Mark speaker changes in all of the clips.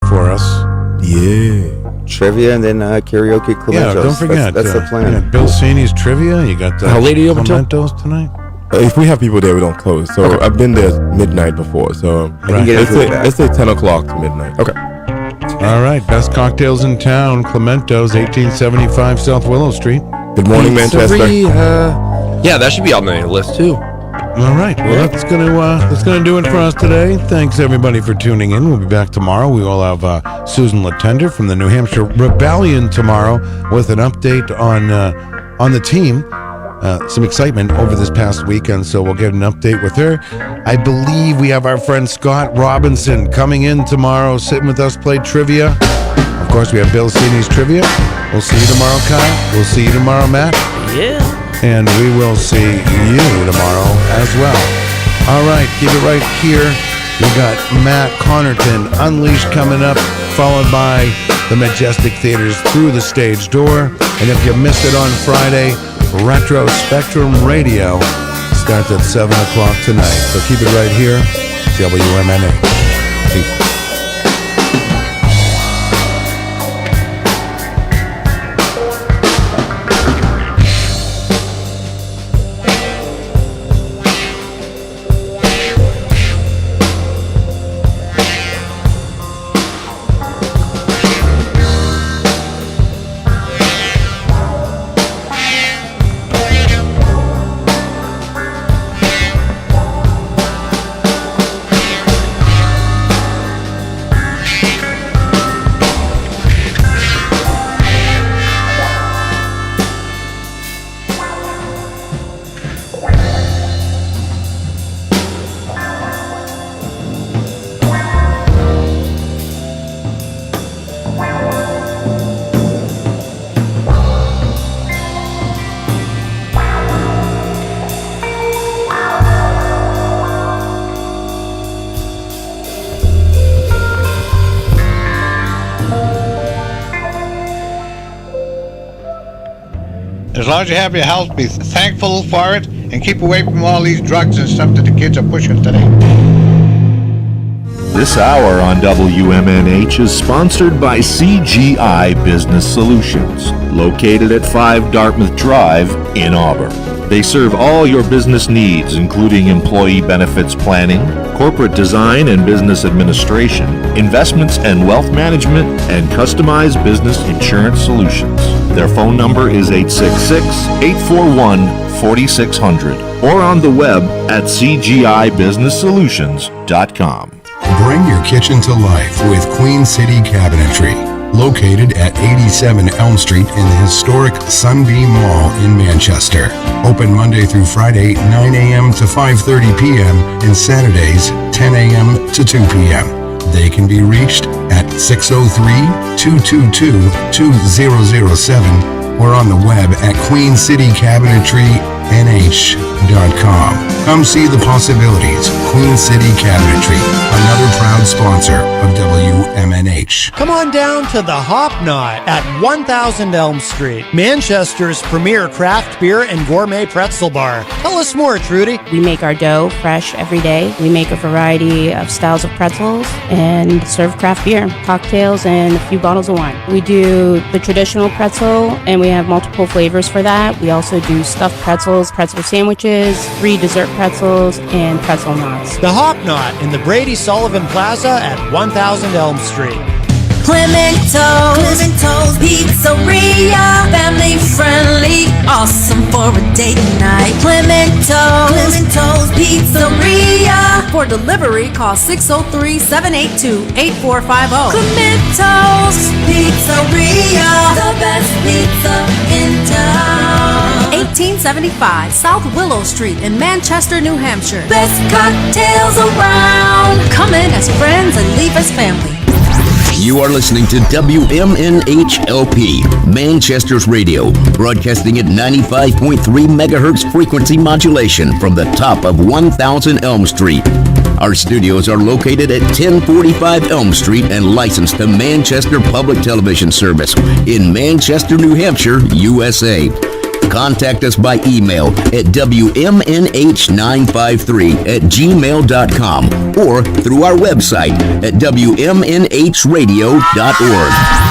Speaker 1: for us.
Speaker 2: Yeah.
Speaker 3: Trivia and then karaoke Clementos.
Speaker 1: Yeah, don't forget.
Speaker 3: That's the plan.
Speaker 1: You got Bill Cini's trivia. You got
Speaker 2: How late are you open till?
Speaker 1: Clementos tonight.
Speaker 2: If we have people there, we don't close. So
Speaker 3: Okay.
Speaker 2: I've been there midnight before. So
Speaker 3: can get into it.
Speaker 2: let's say 10 o'clock to midnight.
Speaker 3: Okay.
Speaker 1: All right, best cocktails in town. Clementos, 1875 South Willow Street.
Speaker 2: Good morning, Manchester.
Speaker 4: Yeah, that should be on the list too.
Speaker 1: All right, well that's gonna do it for us today. Thanks everybody for tuning in. We'll be back tomorrow. We will have Susan Latender from the New Hampshire Rebellion tomorrow with an update on the team. Some excitement over this past weekend, so we'll get an update with her. I believe we have our friend Scott Robinson coming in tomorrow, sitting with us, play trivia. Of course, we have Bill Cini's trivia. We'll see you tomorrow, Kyle. We'll see you tomorrow, Matt.
Speaker 5: Yeah.
Speaker 1: And we will see you tomorrow as well. All right, keep it right here. We got Matt Connerton Unleashed coming up, followed by the Majestic Theater's Through the Stage Door. And if you missed it on Friday, Retro Spectrum Radio starts at 7 o'clock tonight. So keep it right here, WMNA. Peace.
Speaker 6: As long as you have your health, be thankful for it and keep away from all these drugs and stuff that the kids are pushing today.
Speaker 7: This hour on WMNH is sponsored by CGI Business Solutions, located at 5 Dartmouth Drive in Auburn. They serve all your business needs, including employee benefits planning, corporate design and business administration, investments and wealth management, and customized business insurance solutions. Their phone number is 866-841-4600 or on the web at cgibusinesssolutions.com.
Speaker 8: Bring your kitchen to life with Queen City Cabinetry, located at 87 Elm Street in the historic Sunbeam Mall in Manchester. Open Monday through Friday, 9 a.m. to 5:30 p.m. and Saturdays, 10 a.m. to 2 p.m. They can be reached at 603-222-2007 or on the web at queencitycabinetrynh.com. Come see the possibilities. Queen City Cabinetry, another proud sponsor of WMNH.
Speaker 9: Come on down to the Hop Knot at 1000 Elm Street, Manchester's premier craft beer and gourmet pretzel bar. Tell us more, Trudy.
Speaker 10: We make our dough fresh every day. We make a variety of styles of pretzels and serve craft beer, cocktails, and a few bottles of wine. We do the traditional pretzel, and we have multiple flavors for that. We also do stuffed pretzels, pretzel sandwiches, free dessert pretzels, and pretzel knots.
Speaker 9: The Hop Knot in the Brady Sullivan Plaza at 1000 Elm Street.
Speaker 11: Clemento's Pizzeria, family friendly, awesome for a date night. Clemento's Pizzeria.
Speaker 12: For delivery, call 603-782-8450.
Speaker 11: Clemento's Pizzeria, the best pizza in town.
Speaker 12: 1875 South Willow Street in Manchester, New Hampshire.
Speaker 11: Best cocktails around.
Speaker 12: Come in as friends and leave as family.
Speaker 13: You are listening to WMNH-LP, Manchester's radio, broadcasting at 95.3 megahertz frequency modulation from the top of 1000 Elm Street. Our studios are located at 1045 Elm Street and licensed to Manchester Public Television Service in Manchester, New Hampshire, USA. contact us by email at WMNH953@gmail.com or through our website at WMNHradio.org.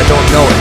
Speaker 4: that don't know it.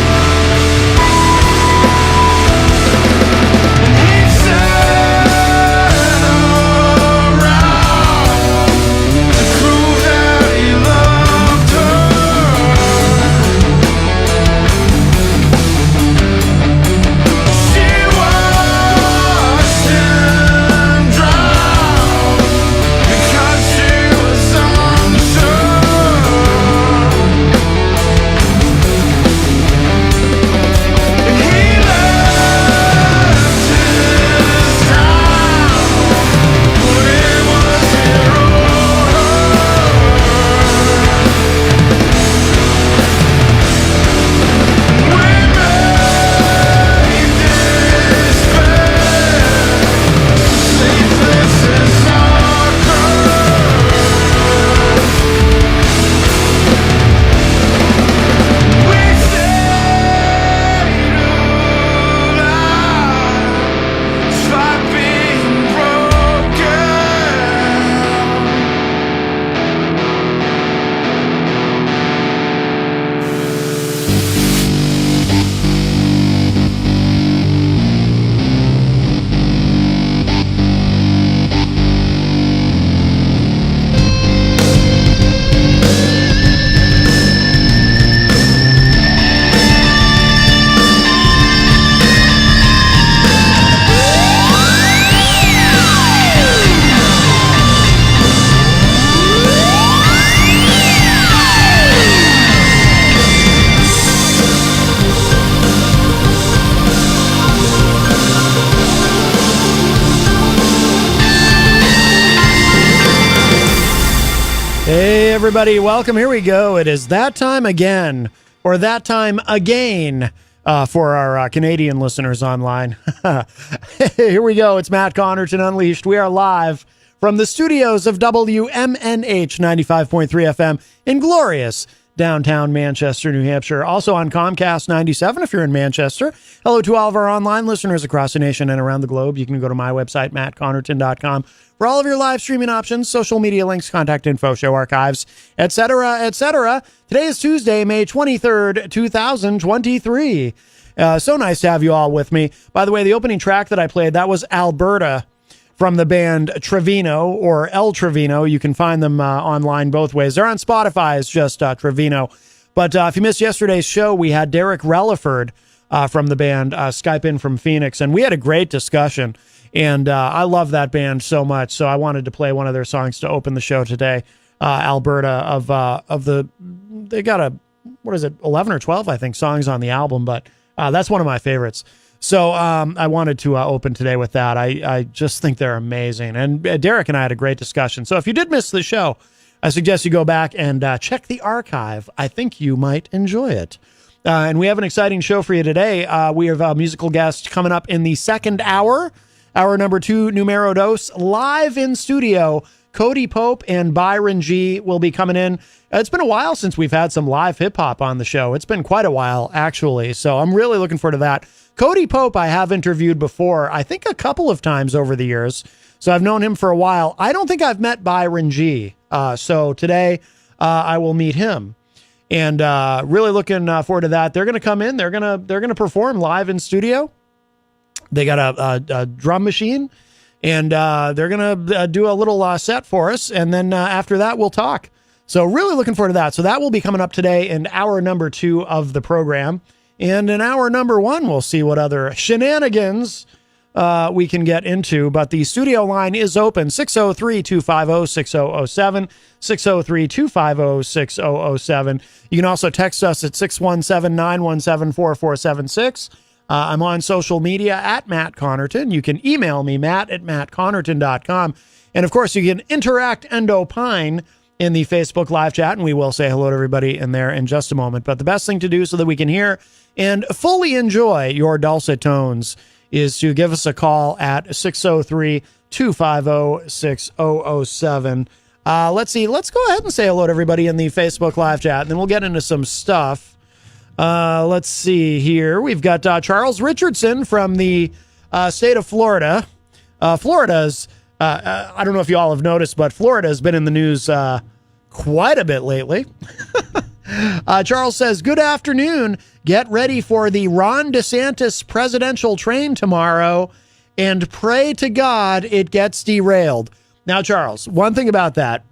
Speaker 9: Hey, everybody, welcome. Here we go. It is that time again, or that time again, for our Canadian listeners online. Here we go. It's Matt Connerton Unleashed. We are live from the studios of WMNH 95.3 FM in glorious downtown Manchester, New Hampshire. Also on Comcast 97 if you're in Manchester. Hello to all of our online listeners across the nation and around the globe. You can go to my website, mattconnerton.com, for all of your live streaming options, social media links, contact info, show archives, etc., etc. Today is Tuesday, May 23rd, 2023. So nice to have you all with me. By the way, the opening track that I played, that was Alberta from the band Trevino, or El Trevino. You can find them online both ways. They're on Spotify. It's just Trevino. But if you missed yesterday's show, we had Derek Relaford from the band Skype in from Phoenix, and we had a great discussion. And I love that band so much, so I wanted to play one of their songs to open the show today. Alberta they got 11 or 12, I think, songs on the album, but that's one of my favorites. So I wanted to open today with that. I just think they're amazing. And Derek and I had a great discussion. So if you did miss the show, I suggest you go back and check the archive. I think you might enjoy it. And we have an exciting show for you today. We have a musical guest coming up in the second hour. Hour number 2, Numero Dos, live in studio. Cody Pope and Byron G will be coming in. It's been a while since we've had some live hip-hop on the show. It's been quite a while, actually, so I'm really looking forward to that. Cody Pope I have interviewed before, I think a couple of times over the years, so I've known him for a while. I don't think I've met Byron G, so today I will meet him. And really looking forward to that. They're going to come in. They're going to perform live in studio. They got a drum machine, and they're going to do a little set for us. And then after that, we'll talk. So really looking forward to that. So that will be coming up today in hour number 2 of the program. And in hour number 1, we'll see what other shenanigans we can get into. But the studio line is open, 603-250-6007, 603-250-6007. You can also text us at 617-917-4476. I'm on social media at Matt Connerton. You can email me, matt@mattconnerton.com. And of course, you can interact and opine in the Facebook live chat, and we will say hello to everybody in there in just a moment. But the best thing to do so that we can hear and fully enjoy your dulcet tones is to give us a call at 603-250-6007. Let's see. Let's go ahead and say hello to everybody in the Facebook live chat, and then we'll get into some stuff. Let's see here. We've got Charles Richardson from the state of Florida. Florida's, I don't know if you all have noticed, but Florida has been in the news quite a bit lately. Charles says, good afternoon. Get ready for the Ron DeSantis presidential train tomorrow and pray to God it gets derailed. Now, Charles, one thing about that,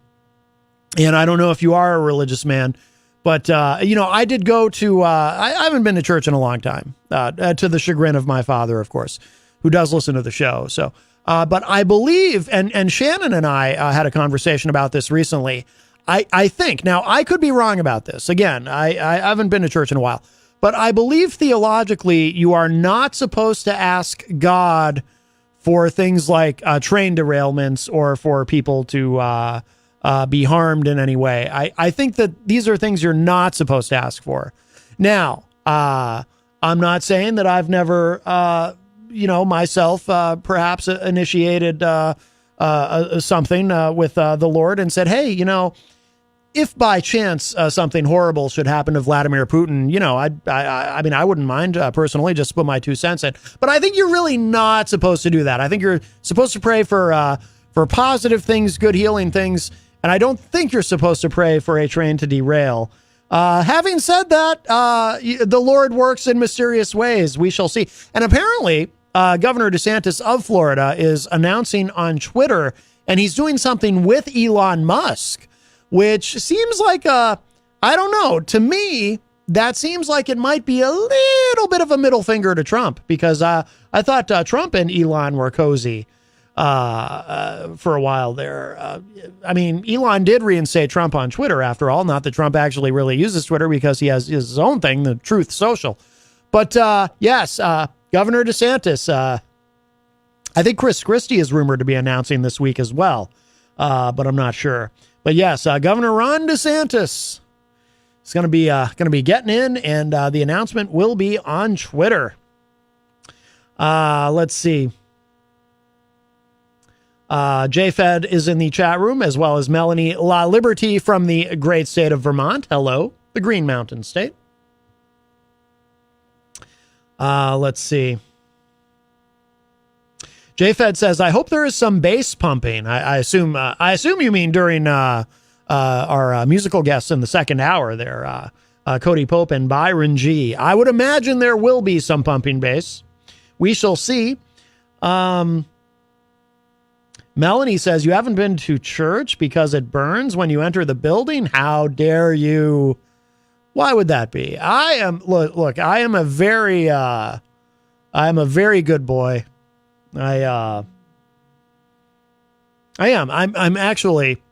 Speaker 9: and I don't know if you are a religious man, but, I did go to, I haven't been to church in a long time, to the chagrin of my father, of course, who does listen to the show. So, but I believe, and Shannon and I had a conversation about this recently. I think, now I could be wrong about this. Again, I haven't been to church in a while, but I believe theologically you are not supposed to ask God for things like train derailments or for people to be harmed in any way. I think that these are things you're not supposed to ask for. Now, I'm not saying that I've never, myself perhaps initiated something with the Lord and said, hey, if by chance something horrible should happen to Vladimir Putin, I wouldn't mind personally just put my 2 cents in. But I think you're really not supposed to do that. I think you're supposed to pray for positive things, good healing things. And I don't think you're supposed to pray for a train to derail. Having said that, the Lord works in mysterious ways. We shall see. And apparently, Governor DeSantis of Florida is announcing on Twitter, and he's doing something with Elon Musk, which seems like I don't know. To me, that seems like it might be a little bit of a middle finger to Trump, because I thought Trump and Elon were cozy for a while there. Elon did reinstate Trump on Twitter after all. Not that Trump actually really uses Twitter, because he has his own thing, the Truth Social. But yes, Governor DeSantis, I think Chris Christie is rumored to be announcing this week as well, but I'm not sure. But yes, Governor Ron DeSantis is going to be getting in, and the announcement will be on Twitter. Let's see. JFed is in the chat room, as well as Melanie La Liberty from the great state of Vermont. Hello, the Green Mountain State. Let's see. JFed says, I hope there is some bass pumping. I assume you mean during our musical guests in the second hour there, Cody Pope and Byron G. I would imagine there will be some pumping bass. We shall see. Melanie says, you haven't been to church because it burns when you enter the building? How dare you? Why would that be? I am a very good boy. I am. I'm actually,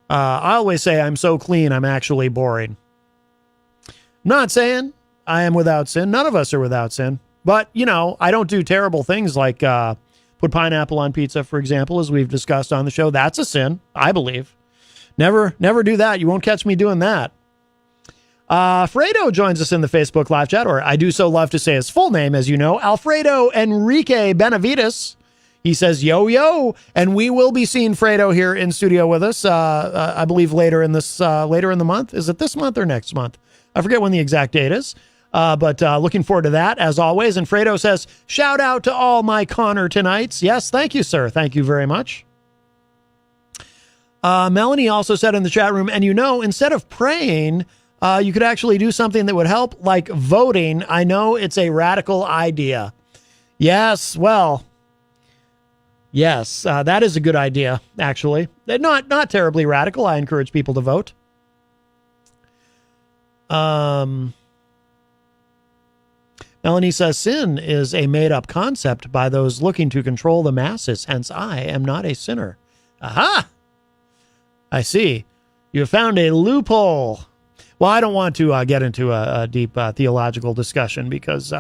Speaker 9: I always say I'm so clean, I'm actually boring. I'm not saying I am without sin. None of us are without sin. But, I don't do terrible things like put pineapple on pizza, for example, as we've discussed on the show. That's a sin, I believe. Never do that. You won't catch me doing that. Fredo joins us in the Facebook live chat, or I do so love to say his full name, as you know, Alfredo Enrique Benavides. He says, yo, and we will be seeing Fredo here in studio with us, I believe later in the month. Is it this month or next month? I forget when the exact date is, but looking forward to that, as always. And Fredo says, shout out to all my Connor tonights. Yes, thank you, sir. Thank you very much. Melanie also said in the chat room, and instead of praying, you could actually do something that would help, like voting. I know it's a radical idea. Yes, well, yes, that is a good idea, actually. Not terribly radical. I encourage people to vote. Melanie says, sin is a made-up concept by those looking to control the masses. Hence, I am not a sinner. Aha! I see. You have found a loophole. Well, I don't want to get into a deep theological discussion, because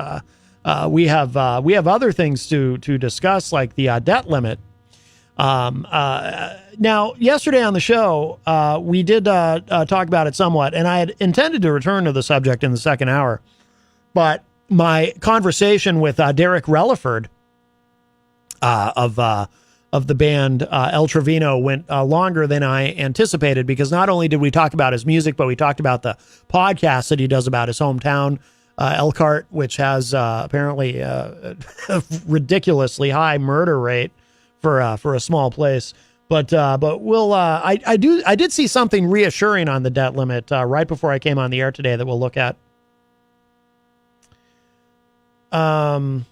Speaker 9: we have other things to discuss, like the debt limit. Now, yesterday on the show, we did talk about it somewhat, and I had intended to return to the subject in the second hour, but my conversation with Derek Relaford of the band El Trevino went longer than I anticipated, because not only did we talk about his music, but we talked about the podcast that he does about his hometown, Elkhart, which has apparently a ridiculously high murder rate for a small place. But we'll I did see something reassuring on the debt limit right before I came on the air today that we'll look at. Fredo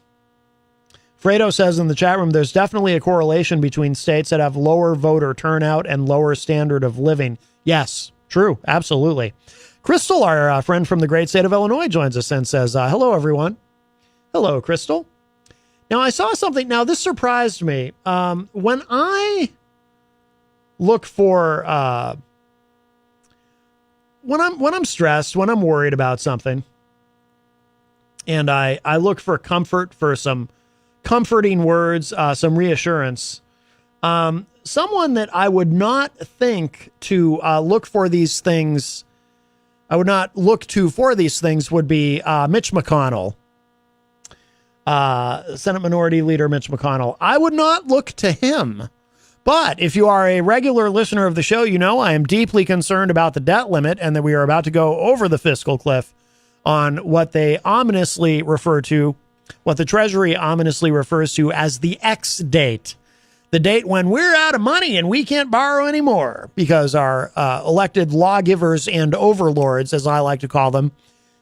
Speaker 9: says in the chat room, there's definitely a correlation between states that have lower voter turnout and lower standard of living. Yes, true. Absolutely. Crystal, our friend from the great state of Illinois, joins us and says, hello, everyone. Hello, Crystal. Now, I saw something. Now, this surprised me. When I look for, when I'm stressed, when I'm worried about something, and I look for comfort, for some comforting words, some reassurance. Someone that I would not think to look for these things, I would not look to for these things would be Mitch McConnell, Senate Minority Leader Mitch McConnell. I would not look to him. But if you are a regular listener of the show, you know I am deeply concerned about the debt limit and that we are about to go over the fiscal cliff on what they ominously refer to, what the Treasury ominously refers to as the X date, the date when we're out of money and we can't borrow anymore because our elected lawgivers and overlords, as I like to call them,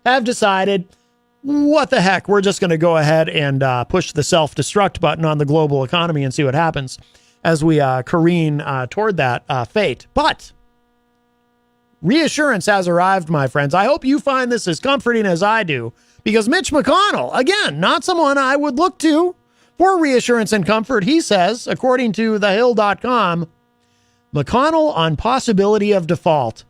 Speaker 9: have decided, what the heck, we're just going to go ahead and push the self-destruct button on the global economy and see what happens as we careen toward that fate. But reassurance has arrived, my friends. I hope you find this as comforting as I do, because Mitch McConnell, again, not someone I would look to for reassurance and comfort. He says, according to thehill.com, McConnell on possibility of default,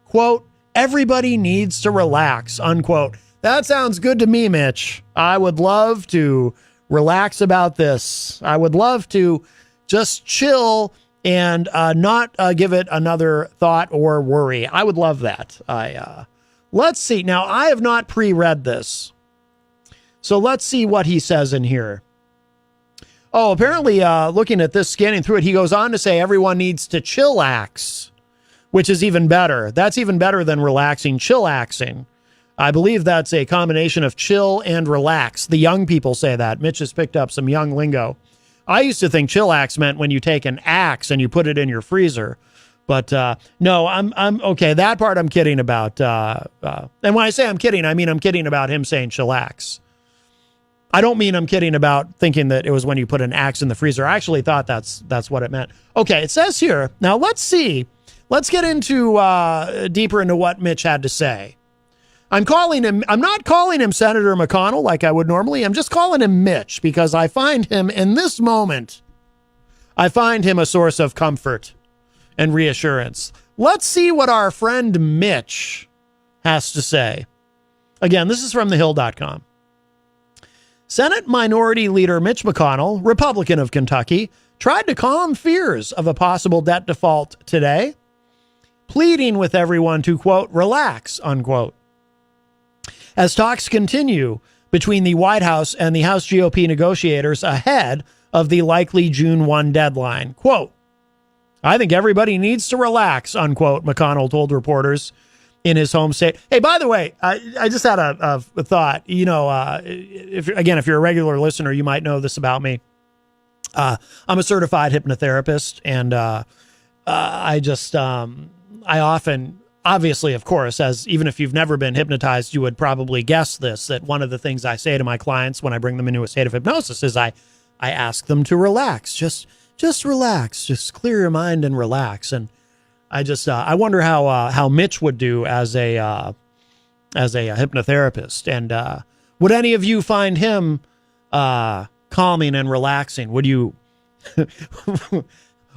Speaker 9: quote, everybody needs to relax, unquote. That sounds good to me, Mitch. I would love to relax about this. I would love to just chill and not give it another thought or worry. I would love that. Let's see. Now, I have not pre-read this, so let's see what he says in here. Oh, apparently, looking at this, scanning through it, he goes on to say everyone needs to chillax, which is even better. That's even better than relaxing, chillaxing. I believe that's a combination of chill and relax. The young people say that. Mitch has picked up some young lingo. I used to think chillax meant when you take an axe and you put it in your freezer. But no, I'm okay. That part I'm kidding about. And when I say I'm kidding, I mean I'm kidding about him saying chillax. I don't mean I'm kidding about thinking that it was when you put an axe in the freezer. I actually thought that's what it meant. Okay, it says here. Now let's see. Let's get into deeper into what Mitch had to say. I'm not calling him Senator McConnell like I would normally. I'm just calling him Mitch because I find him in this moment. I find him a source of comfort and reassurance. Let's see what our friend Mitch has to say. Again, this is from thehill.com. Senate Minority Leader Mitch McConnell, Republican of Kentucky, tried to calm fears of a possible debt default today, pleading with everyone to, quote, relax, unquote. As talks continue between the White House and the House GOP negotiators ahead of the likely June 1 deadline. Quote, I think everybody needs to relax, unquote, McConnell told reporters in his home state. Hey, by the way, I just had a thought. You know, if you're a regular listener, you might know this about me. I'm a certified hypnotherapist, and I often, obviously, of course, as even if you've never been hypnotized, you would probably guess this, that one of the things I say to my clients when I bring them into a state of hypnosis is I ask them to relax, just relax, just clear your mind and relax. And I wonder how Mitch would do as a hypnotherapist. And would any of you find him calming and relaxing? Would you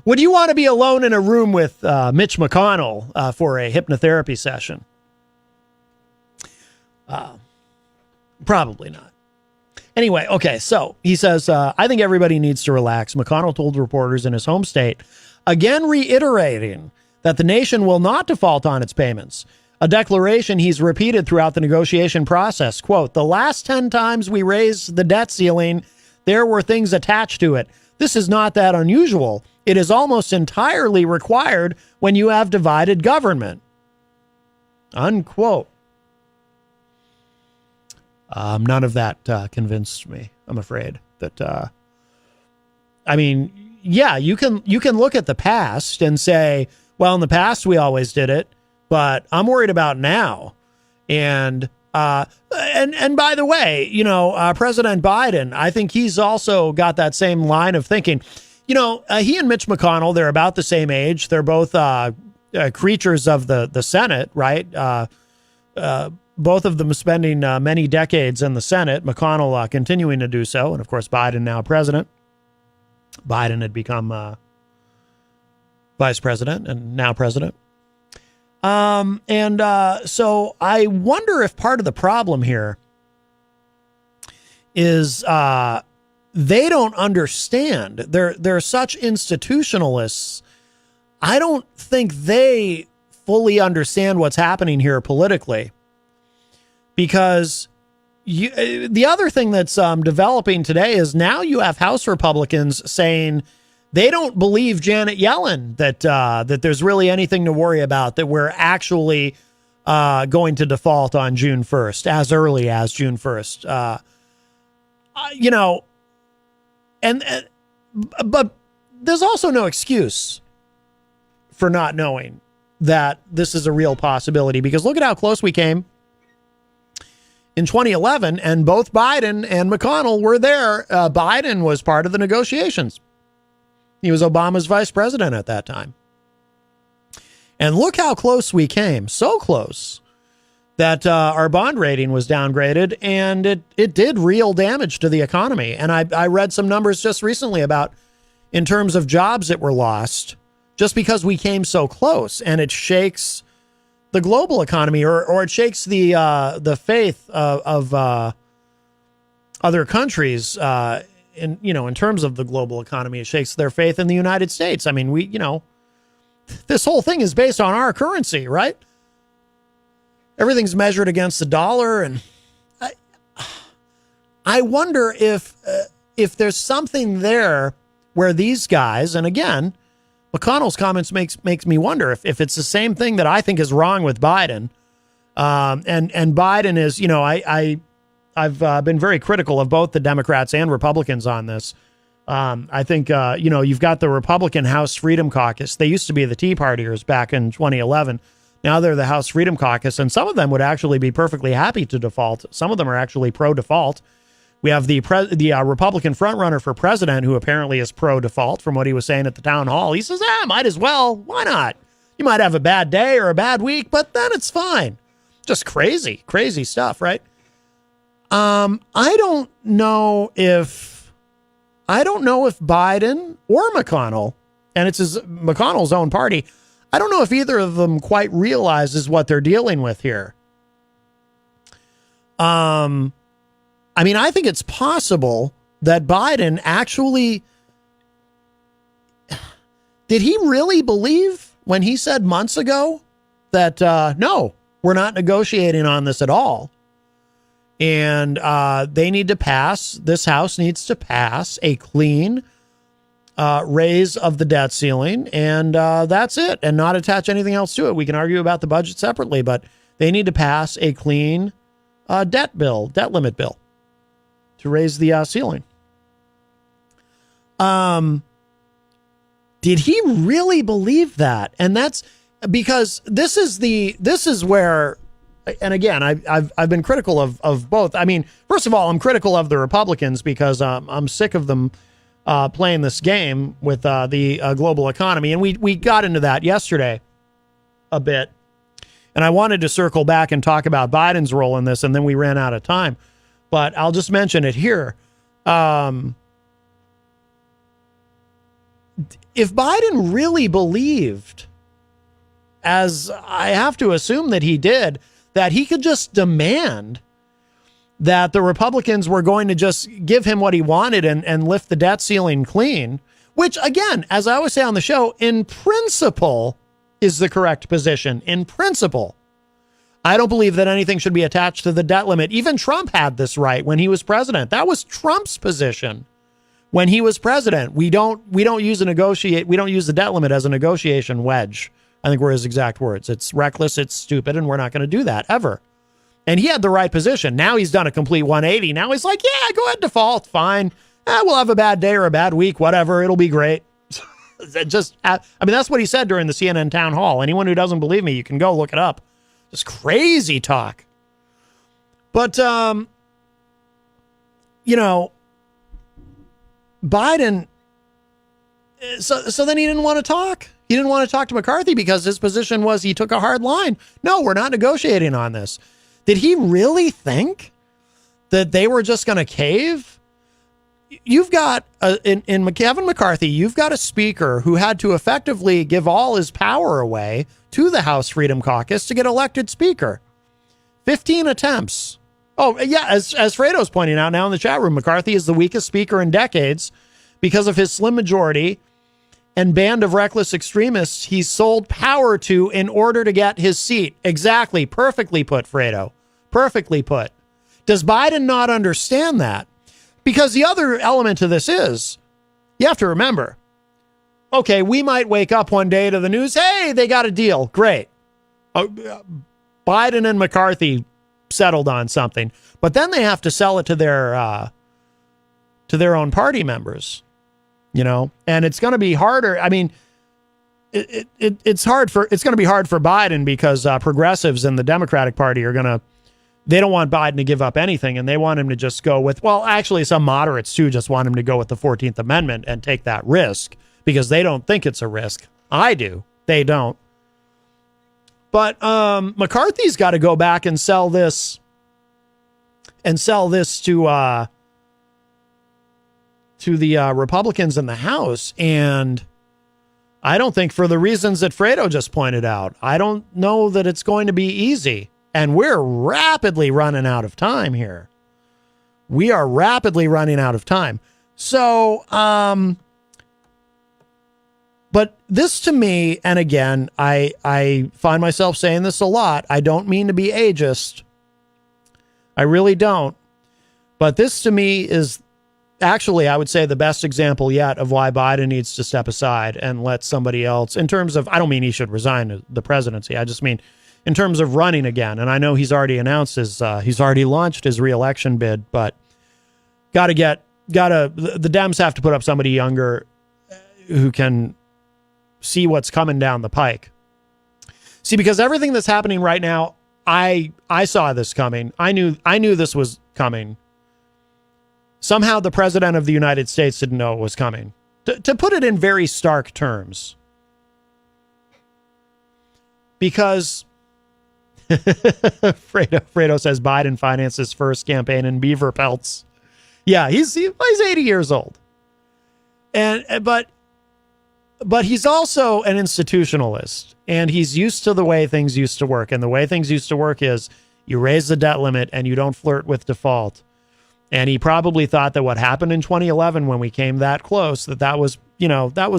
Speaker 9: would you want to be alone in a room with Mitch McConnell for a hypnotherapy session? Probably not. Anyway, okay, so he says, I think everybody needs to relax. McConnell told reporters in his home state, again reiterating that the nation will not default on its payments, a declaration he's repeated throughout the negotiation process. Quote, the last 10 times we raised the debt ceiling, there were things attached to it. This is not that unusual. It is almost entirely required when you have divided government. Unquote. None of that convinced me, I'm afraid. That, I mean, yeah, you can look at the past and say, well, in the past we always did it, but I'm worried about now. And by the way, President Biden, I think he's also got that same line of thinking. He and Mitch McConnell, they're about the same age. They're both creatures of the Senate, right? Both of them spending many decades in the Senate. McConnell continuing to do so, and of course Biden now president. Biden had become vice president and now president. So I wonder if part of the problem here is they don't understand. They're such institutionalists. I don't think they fully understand what's happening here politically. Because the other thing that's developing today is now you have House Republicans saying they don't believe Janet Yellen that there's really anything to worry about, that we're actually going to default on June 1st, as early as June 1st. But there's also no excuse for not knowing that this is a real possibility, because look at how close we came in 2011, and both Biden and McConnell were there. Biden was part of the negotiations. He was Obama's vice president at that time. And look how close we came. So close that our bond rating was downgraded, and it did real damage to the economy. And I read some numbers just recently about, in terms of jobs that were lost, just because we came so close, and it shakes the global economy, or it shakes the faith of other countries in terms of the global economy. It shakes their faith in the United States. I mean, this whole thing is based on our currency, right? Everything's measured against the dollar, and I wonder if there's something there where these guys, and again, McConnell's comments makes me wonder if it's the same thing that I think is wrong with Biden. And Biden is, I've been very critical of both the Democrats and Republicans on this. I think, you've got the Republican House Freedom Caucus. They used to be the Tea Partiers back in 2011. Now they're the House Freedom Caucus, and some of them would actually be perfectly happy to default. Some of them are actually pro-default. We have the Republican frontrunner for president, who apparently is pro-default from what he was saying at the town hall. He says, might as well. Why not? You might have a bad day or a bad week, but then it's fine. Just crazy stuff, right? I don't know if Biden or McConnell, and it's McConnell's own party, I don't know if either of them quite realizes what they're dealing with here. I think it's possible that Biden actually, did he really believe when he said months ago that, no, we're not negotiating on this at all? And this House needs to pass a clean raise of the debt ceiling, and that's it, and not attach anything else to it. We can argue about the budget separately, but they need to pass a clean debt limit bill to raise the ceiling. Did he really believe that? And that's because this is where, and again, I've been critical of both. I mean, first of all, I'm critical of the Republicans because I'm sick of them playing this game with the global economy. And we got into that yesterday a bit. And I wanted to circle back and talk about Biden's role in this, and then we ran out of time. But I'll just mention it here. If Biden really believed, as I have to assume that he did, that he could just demand that the Republicans were going to just give him what he wanted and lift the debt ceiling clean, which, again, as I always say on the show, in principle is the correct position. In principle. I don't believe that anything should be attached to the debt limit. Even Trump had this right when he was president. That was Trump's position when he was president. We don't use the debt limit as a negotiation wedge. I think were his exact words. It's reckless, it's stupid, and we're not going to do that ever. And he had the right position. Now he's done a complete 180. Now he's like, yeah, go ahead, default, fine. We'll have a bad day or a bad week, whatever. It'll be great. That's what he said during the CNN town hall. Anyone who doesn't believe me, you can go look it up. Just crazy talk. But, Biden, so then he didn't want to talk. He didn't want to talk to McCarthy because his position was he took a hard line. No, we're not negotiating on this. Did he really think that they were just going to cave? You've got, in Kevin McCarthy, you've got a speaker who had to effectively give all his power away to the House Freedom Caucus to get elected speaker. 15 attempts. Oh, yeah, as Fredo's pointing out now in the chat room, McCarthy is the weakest speaker in decades because of his slim majority and band of reckless extremists he's sold power to in order to get his seat. Exactly. Perfectly put, Fredo. Perfectly put. Does Biden not understand that? Because the other element to this is, you have to remember, okay, we might wake up one day to the news, hey, they got a deal. Great. Biden and McCarthy settled on something. But then they have to sell it to their own party members, and it's going to be harder. I mean, it's going to be hard for Biden because progressives in the Democratic Party they don't want Biden to give up anything, and they want him to just go with, well, actually some moderates too just want him to go with the 14th Amendment and take that risk because they don't think it's a risk. I do. They don't. But McCarthy's got to go back and sell this to the Republicans in the House. And I don't think, for the reasons that Fredo just pointed out, I don't know that it's going to be easy. And we're rapidly running out of time here. We are rapidly running out of time. So, but this to me, and again, I find myself saying this a lot. I don't mean to be ageist. I really don't. But this to me is actually, I would say, the best example yet of why Biden needs to step aside and let somebody else, in terms of, I don't mean he should resign the presidency. I just mean in terms of running again. And I know he's already announced he's already launched his reelection bid, but the Dems have to put up somebody younger who can see what's coming down the pike. See, because everything that's happening right now, I saw this coming. I knew this was coming. Somehow the president of the United States didn't know it was coming. To put it in very stark terms. Because Fredo says Biden financed his first campaign in beaver pelts. Yeah, he's 80 years old. But he's also an institutionalist, and he's used to the way things used to work. And the way things used to work is you raise the debt limit and you don't flirt with default. And he probably thought that what happened in 2011 when we came that close, that was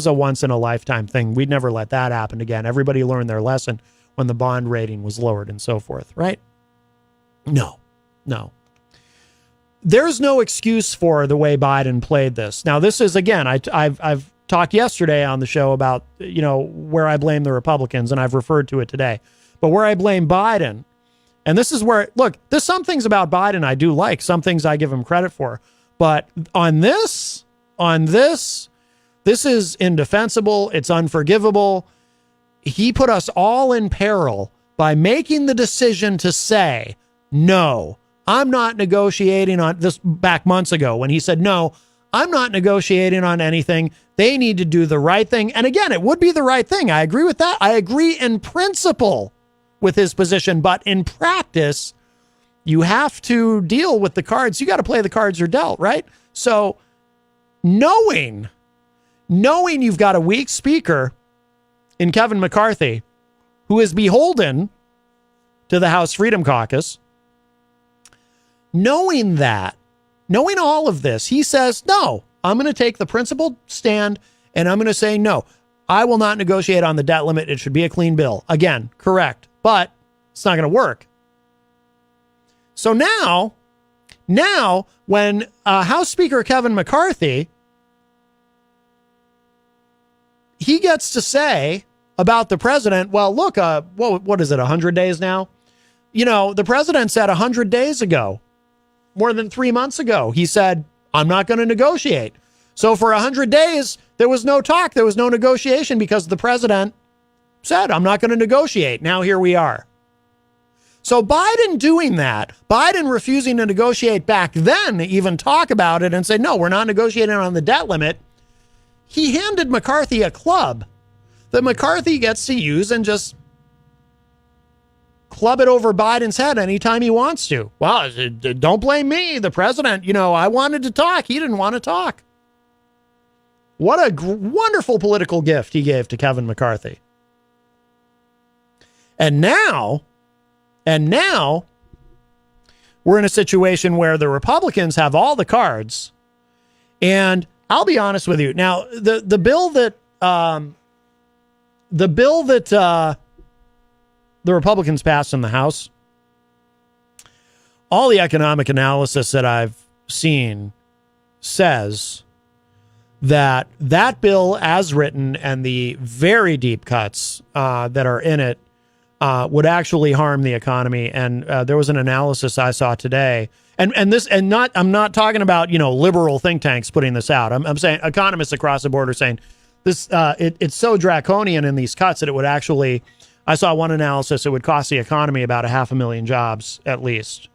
Speaker 9: a once in a lifetime thing. We'd never let that happen again. Everybody learned their lesson when the bond rating was lowered and so forth, right? No. There's no excuse for the way Biden played this. Now, this is, again, I've talked yesterday on the show about, where I blame the Republicans, and I've referred to it today. But where I blame Biden, and this is where, look, there's some things about Biden I do like, some things I give him credit for. But on this is indefensible. It's unforgivable. He put us all in peril by making the decision to say, no, I'm not negotiating on this, back months ago when he said, no, I'm not negotiating on anything. They need to do the right thing. And again, it would be the right thing. I agree with that. I agree in principle with his position, but in practice, you have to deal with the cards. You got to play the cards you're dealt, right? So knowing you've got a weak speaker in Kevin McCarthy, who is beholden to the House Freedom Caucus, knowing all of this, he says, no, I'm going to take the principled stand and I'm going to say, no, I will not negotiate on the debt limit. It should be a clean bill. Again, correct, but it's not going to work. So now when House Speaker Kevin McCarthy, he gets to say about the president, well, look, what is it, 100 days now? The president said 100 days ago, more than 3 months ago, he said, I'm not going to negotiate. So for 100 days, There was no talk. There was no negotiation because the president said, I'm not going to negotiate. Now here we are. So Biden doing that, Biden refusing to negotiate back then, even talk about it and say, no, we're not negotiating on the debt limit. He handed McCarthy a club that McCarthy gets to use and just club it over Biden's head anytime he wants to. Well, don't blame me. The president, I wanted to talk. He didn't want to talk. What a wonderful political gift he gave to Kevin McCarthy. And now we're in a situation where the Republicans have all the cards. And I'll be honest with you. Now, the bill that the Republicans passed in the House, all the economic analysis that I've seen says that bill as written and the very deep cuts that are in it would actually harm the economy. And there was an analysis I saw today, I'm not talking about, liberal think tanks putting this out. I'm saying economists across the board are saying this, it's so draconian in these cuts that it would actually, I saw one analysis, it would cost the economy about 500,000 jobs at least.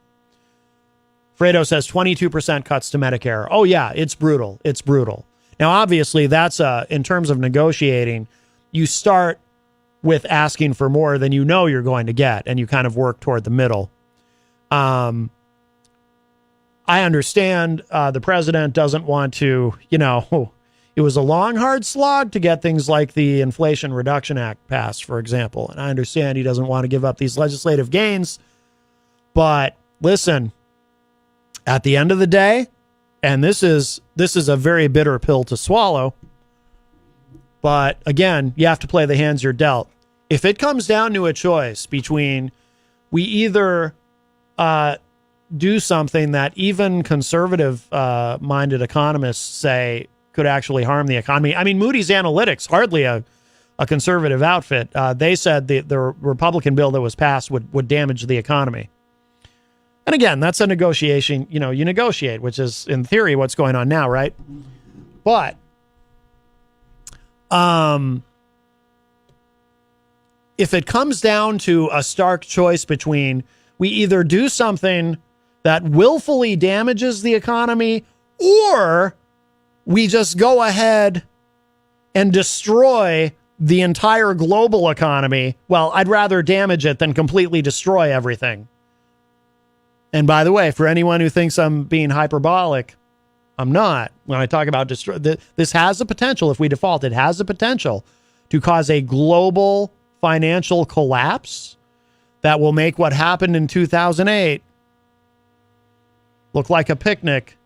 Speaker 9: Fredo says 22% cuts to Medicare. Oh yeah, it's brutal. It's brutal. Now, obviously that's in terms of negotiating, you start with asking for more than you're going to get, and you kind of work toward the middle. I understand the president doesn't want to, it was a long, hard slog to get things like the Inflation Reduction Act passed, for example. And I understand he doesn't want to give up these legislative gains. But listen, at the end of the day, and this is a very bitter pill to swallow, but again, you have to play the hands you're dealt. If it comes down to a choice between we either do something that even conservative-minded economists say could actually harm the economy. I mean, Moody's Analytics, hardly a conservative outfit. They said the Republican bill that was passed would damage the economy. And again, that's a negotiation. You negotiate, which is in theory what's going on now, right? But if it comes down to a stark choice between we either do something that willfully damages the economy or we just go ahead and destroy the entire global economy, well, I'd rather damage it than completely destroy everything. And by the way, for anyone who thinks I'm being hyperbolic, I'm not. When I talk about destroy, this has the potential, if we default, it has the potential to cause a global financial collapse that will make what happened in 2008 look like a picnic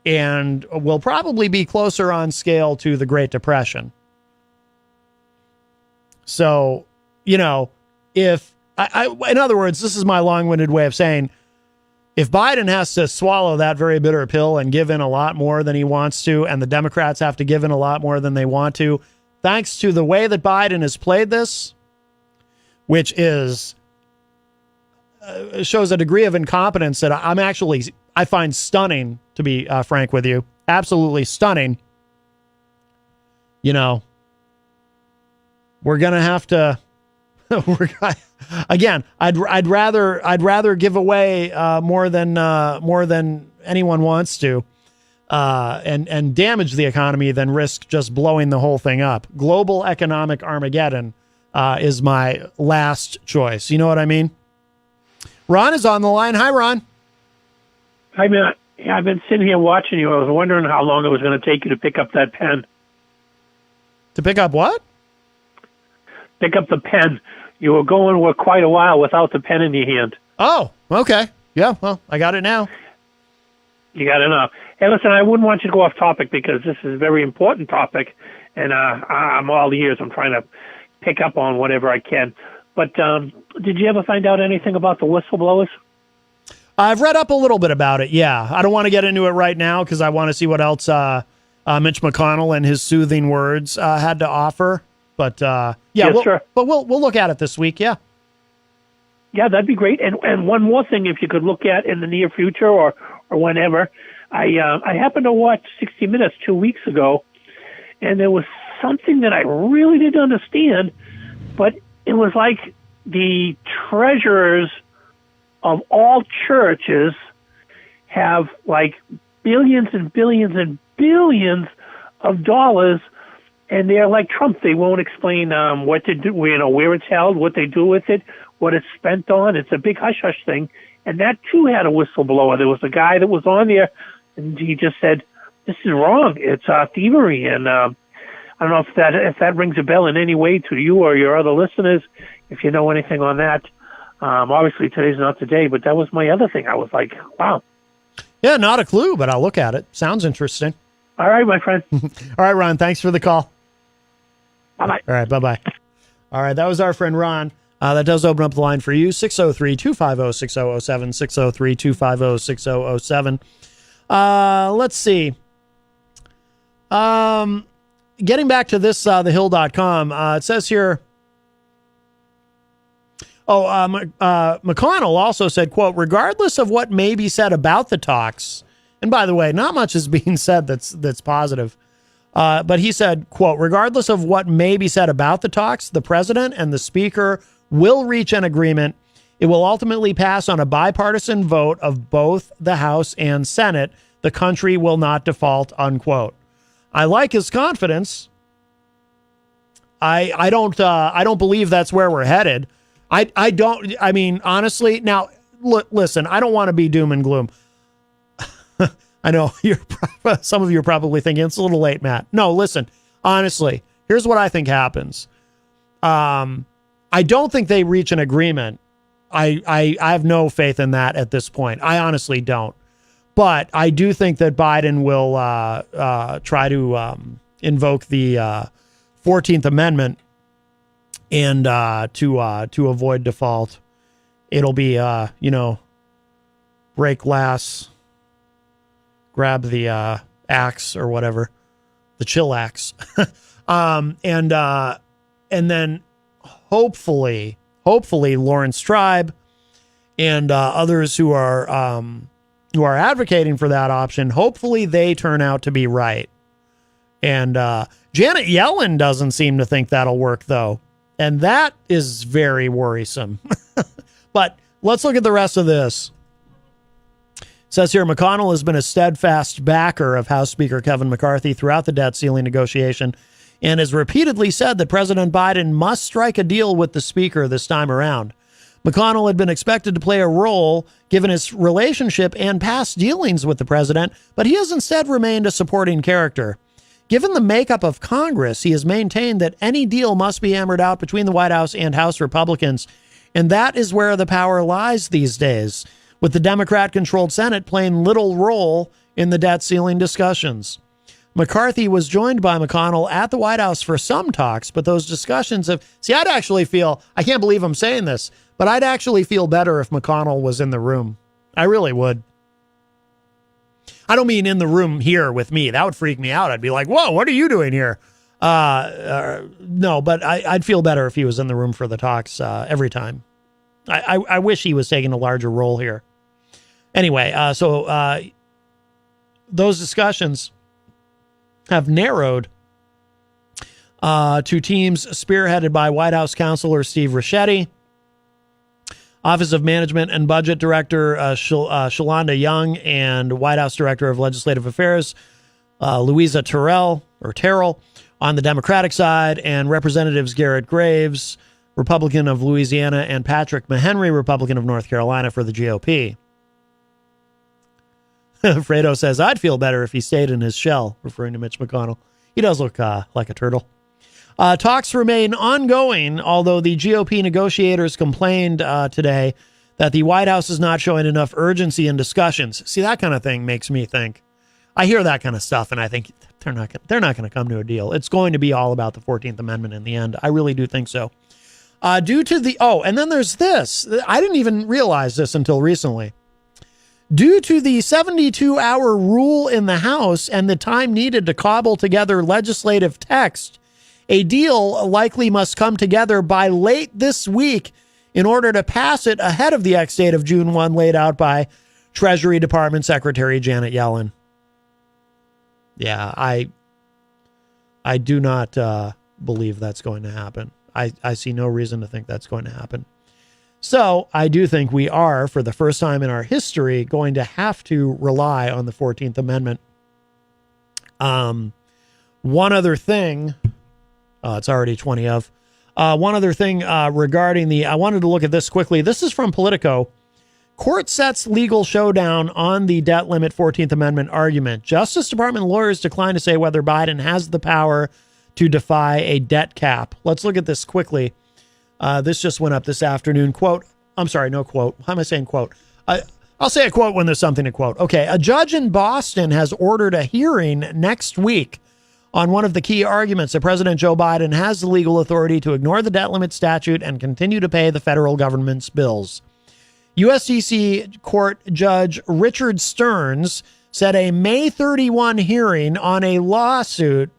Speaker 9: and will probably be closer on scale to the Great Depression. So, if in other words, this is my long-winded way of saying, if Biden has to swallow that very bitter pill and give in a lot more than he wants to, and the Democrats have to give in a lot more than they want to, thanks to the way that Biden has played this, which is shows a degree of incompetence that I find stunning, to be frank with you. Absolutely stunning. We're going to have to again, I'd rather give away more than anyone wants to and damage the economy than risk just blowing the whole thing up. Global economic Armageddon is my last choice. You know what I mean? Ron is on the line. Hi, Ron.
Speaker 5: Hi, Matt. Yeah, I've been sitting here watching you. I was wondering how long it was going to take you to pick up that pen.
Speaker 9: To pick up what?
Speaker 5: Pick up the pen. You were going quite a while without the pen in your hand.
Speaker 9: Oh, okay. Yeah, well, I got it now.
Speaker 5: You got it now. Hey, listen, I wouldn't want you to go off topic because this is a very important topic, and I'm all ears. I'm trying to pick up on whatever I can. But did you ever find out anything about the whistleblowers?
Speaker 9: I've read up a little bit about it, yeah. I don't want to get into it right now because I want to see what else Mitch McConnell and his soothing words had to offer. But sure. But we'll look at it this week, yeah.
Speaker 5: Yeah, that'd be great. And one more thing, if you could look at in the near future or whenever, I happened to watch 60 Minutes 2 weeks ago, and there was something that I really didn't understand, but it was like the treasurers of all churches have like billions and billions and billions of dollars, and they're like Trump. They won't explain what to do, where it's held, what they do with it, what it's spent on. It's a big hush-hush thing. And that, too, had a whistleblower. There was a guy that was on there, and he just said, this is wrong. It's thievery. And I don't know if that rings a bell in any way to you or your other listeners, if you know anything on that. Obviously, today's not the day, but that was my other thing. I was like, wow.
Speaker 9: Yeah, not a clue, but I'll look at it. Sounds interesting.
Speaker 5: All right, my friend.
Speaker 9: All right, Ron, thanks for the call.
Speaker 5: Bye-bye.
Speaker 9: All right, bye-bye. All right, that was our friend Ron. That does open up the line for you, 603-250-6007, 603-250-6007. Let's see. Getting back to this, thehill.com, it says here, McConnell also said, quote, regardless of what may be said about the talks, and by the way, not much is being said that's positive, but he said, quote, regardless of what may be said about the talks, the president and the speaker will reach an agreement. It will ultimately pass on a bipartisan vote of both the House and Senate. The country will not default, unquote. I like his confidence. I don't believe that's where we're headed. I mean, honestly, now, listen, I don't want to be doom and gloom. I know some of you are probably thinking it's a little late, Matt. No, listen, honestly, here's what I think happens. I don't think they reach an agreement. I have no faith in that at this point. I honestly don't. But I do think that Biden will try to invoke the 14th Amendment and to avoid default. It'll be, break glass, grab the axe or whatever, the chill axe, and then hopefully Lawrence Tribe and others who are advocating for that option, hopefully they turn out to be right. And Janet Yellen doesn't seem to think that'll work, though. And that is very worrisome. But let's look at the rest of this. It says here, McConnell has been a steadfast backer of House Speaker Kevin McCarthy throughout the debt ceiling negotiation and has repeatedly said that President Biden must strike a deal with the Speaker this time around. McConnell had been expected to play a role given his relationship and past dealings with the president, but he has instead remained a supporting character. Given the makeup of Congress, he has maintained that any deal must be hammered out between the White House and House Republicans, and that is where the power lies these days, with the Democrat-controlled Senate playing little role in the debt ceiling discussions. McCarthy was joined by McConnell at the White House for some talks, but those discussions have... See, I'd actually feel... I can't believe I'm saying this, but I'd actually feel better if McConnell was in the room. I really would. I don't mean in the room here with me. That would freak me out. I'd be like, whoa, what are you doing here? No, but I'd feel better if he was in the room for the talks every time. I wish he was taking a larger role here. Anyway, so those discussions have narrowed to teams spearheaded by White House counselor Steve Ricchetti, Office of Management and Budget Director Shalonda Young, and White House Director of Legislative Affairs Louisa Terrell on the Democratic side, and Representatives Garrett Graves, Republican of Louisiana, and Patrick Mahenry, Republican of North Carolina for the GOP. Fredo says, I'd feel better if he stayed in his shell, referring to Mitch McConnell. He does look like a turtle. Talks remain ongoing, although the GOP negotiators complained today that the White House is not showing enough urgency in discussions. See, that kind of thing makes me think. I hear that kind of stuff, and I think they're not going to come to a deal. It's going to be all about the 14th Amendment in the end. I really do think so. Due to the... Oh, and then there's this. I didn't even realize this until recently. Due to the 72-hour rule in the House and the time needed to cobble together legislative text, a deal likely must come together by late this week in order to pass it ahead of the ex-date of June 1 laid out by Treasury Department Secretary Janet Yellen. Yeah, I do not believe that's going to happen. I see no reason to think that's going to happen. So I do think we are, for the first time in our history, going to have to rely on the 14th Amendment. One other thing, it's already 20 of. One other thing regarding I wanted to look at this quickly. This is from Politico. Court sets legal showdown on the debt limit 14th Amendment argument. Justice Department lawyers decline to say whether Biden has the power to defy a debt cap. Let's look at this quickly. This just went up this afternoon. Quote, I'm sorry, no quote. How am I saying quote? I'll say a quote when there's something to quote. Okay, a judge in Boston has ordered a hearing next week on one of the key arguments that President Joe Biden has the legal authority to ignore the debt limit statute and continue to pay the federal government's bills. USDC Court Judge Richard Stearns said a May 31 hearing on a lawsuit.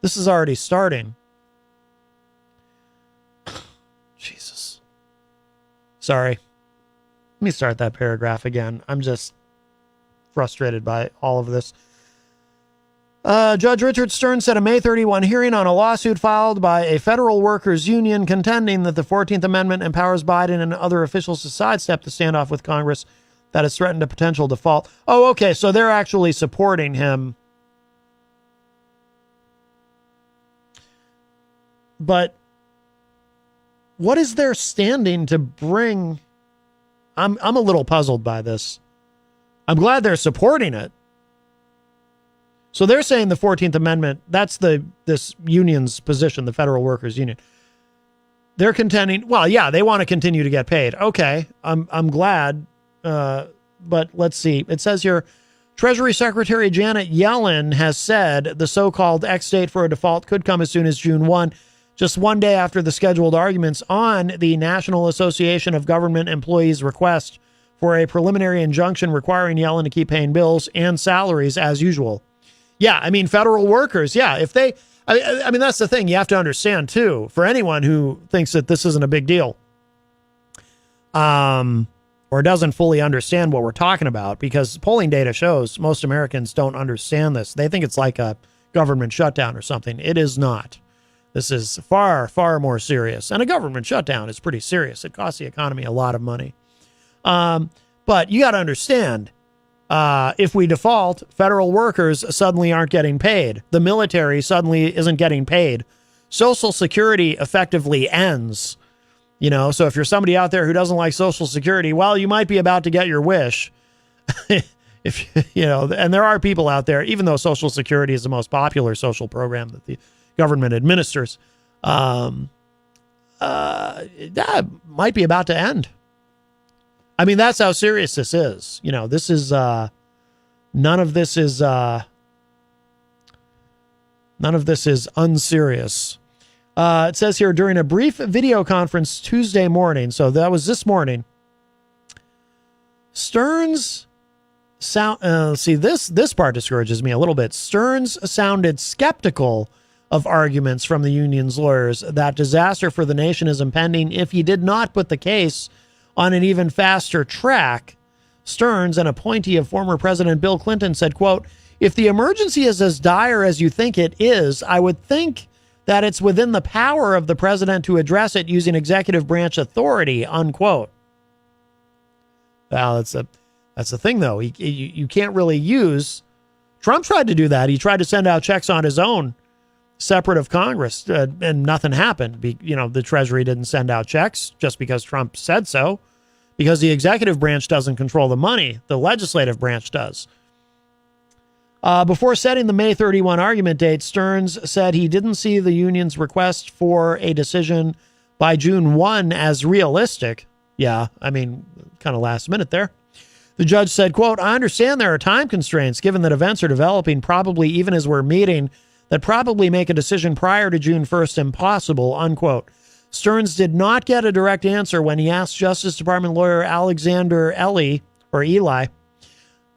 Speaker 9: This is already starting. Jesus. Sorry. Let me start that paragraph again. I'm just frustrated by all of this. Judge Richard Stearns said a May 31 hearing on a lawsuit filed by a federal workers union contending that the 14th Amendment empowers Biden and other officials to sidestep the standoff with Congress that has threatened a potential default. Oh, okay. So they're actually supporting him. But what is their standing to bring? I'm a little puzzled by this. I'm glad they're supporting it. So they're saying the 14th Amendment, that's this union's position, the Federal Workers Union. They're contending, well, yeah, they want to continue to get paid. Okay, I'm glad. But let's see. It says here, Treasury Secretary Janet Yellen has said the so-called X date for a default could come as soon as June 1, just one day after the scheduled arguments on the National Association of Government Employees' request for a preliminary injunction requiring Yellen to keep paying bills and salaries as usual. Yeah, I mean, federal workers, yeah, if they, I mean, that's the thing you have to understand, too, for anyone who thinks that this isn't a big deal, or doesn't fully understand what we're talking about, because polling data shows most Americans don't understand this. They think it's like a government shutdown or something. It is not. This is far, far more serious. And a government shutdown is pretty serious. It costs the economy a lot of money. But you got to understand, if we default, federal workers suddenly aren't getting paid. The military suddenly isn't getting paid. Social Security effectively ends. You know, so if you're somebody out there who doesn't like Social Security, well, you might be about to get your wish. If you know, and there are people out there, even though Social Security is the most popular social program that the government administers, that might be about to end. I mean, that's how serious this is. You know, this is none of this is unserious. It says here, during a brief video conference Tuesday morning, so that was this morning, Stearns this part discourages me a little bit. Stearns sounded skeptical of arguments from the union's lawyers that disaster for the nation is impending if he did not put the case on an even faster track. Stearns, an appointee of former President Bill Clinton, said, quote, "If the emergency is as dire as you think it is, I would think that it's within the power of the president to address it using executive branch authority," unquote. Well, that's the thing, though. You can't really use. Trump tried to do that. He tried to send out checks on his own, separate of Congress, and nothing happened. You know, the Treasury didn't send out checks just because Trump said so, because the executive branch doesn't control the money. The legislative branch does. Before setting the May 31 argument date, Stearns said he didn't see the union's request for a decision by June 1 as realistic. Yeah, I mean, kind of last minute there. The judge said, quote, "I understand there are time constraints given that events are developing, probably even as we're meeting, that probably make a decision prior to June 1st impossible," unquote. Stearns did not get a direct answer when he asked Justice Department lawyer Alexander Eli,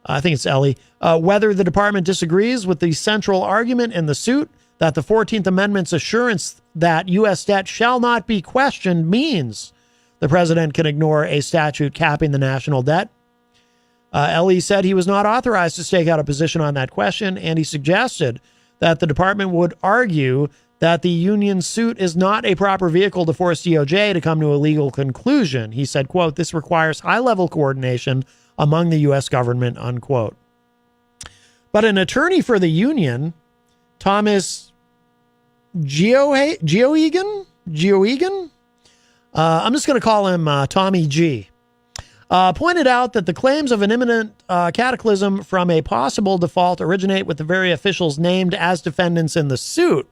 Speaker 9: I think it's Ellie, whether the department disagrees with the central argument in the suit that the 14th Amendment's assurance that U.S. debt shall not be questioned means the president can ignore a statute capping the national debt. Ellie said he was not authorized to stake out a position on that question, and he suggested that the department would argue that the union suit is not a proper vehicle to force DOJ to come to a legal conclusion. He said, quote, "This requires high-level coordination among the U.S. government," unquote. But an attorney for the union, Thomas Geoegan? I'm just going to call him Tommy G. Pointed out that the claims of an imminent cataclysm from a possible default originate with the very officials named as defendants in the suit.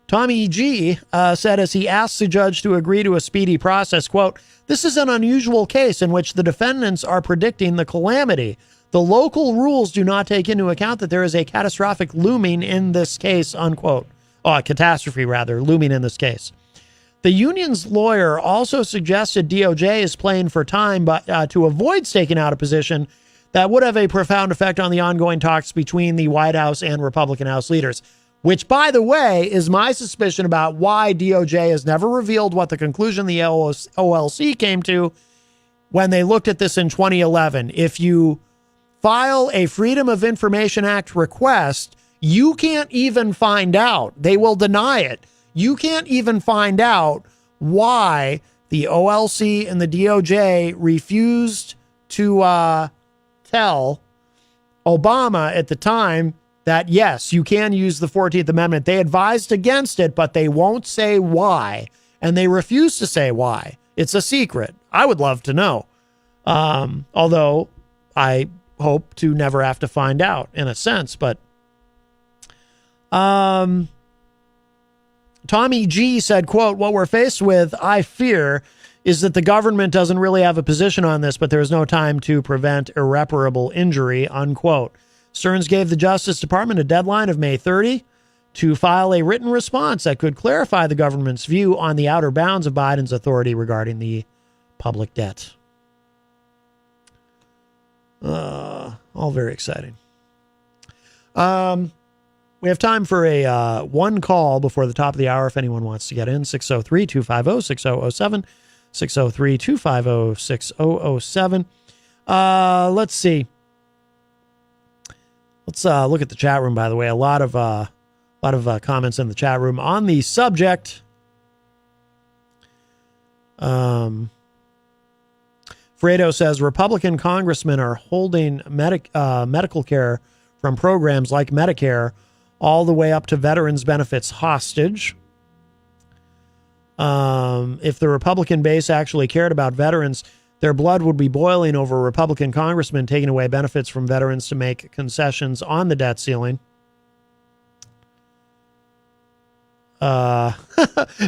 Speaker 9: Tommy G. said as he asked the judge to agree to a speedy process, quote, "This is an unusual case in which the defendants are predicting the calamity. The local rules do not take into account that there is a catastrophic looming in this case," unquote. Oh, a catastrophe, rather, looming in this case. The union's lawyer also suggested DOJ is playing for time but to avoid staking out a position that would have a profound effect on the ongoing talks between the White House and Republican House leaders, which, by the way, is my suspicion about why DOJ has never revealed what the conclusion the OLC came to when they looked at this in 2011. If you file a Freedom of Information Act request, you can't even find out. They will deny it. You can't even find out why the OLC and the DOJ refused to tell Obama at the time that, yes, you can use the 14th Amendment. They advised against it, but they won't say why. And they refuse to say why. It's a secret. I would love to know. Although I hope to never have to find out in a sense. But Tommy G said, quote, "What we're faced with, I fear, is that the government doesn't really have a position on this, but there is no time to prevent irreparable injury," unquote. Stearns gave the Justice Department a deadline of May 30 to file a written response that could clarify the government's view on the outer bounds of Biden's authority regarding the public debt. All very exciting. We have time for a one call before the top of the hour if anyone wants to get in. 603-250-6007. 603-250-6007. Let's see. Let's look at the chat room, by the way. A lot of comments in the chat room on the subject. Fredo says Republican congressmen are holding medical care from programs like Medicare all the way up to veterans benefits hostage. If the Republican base actually cared about veterans, their blood would be boiling over Republican congressmen taking away benefits from veterans to make concessions on the debt ceiling.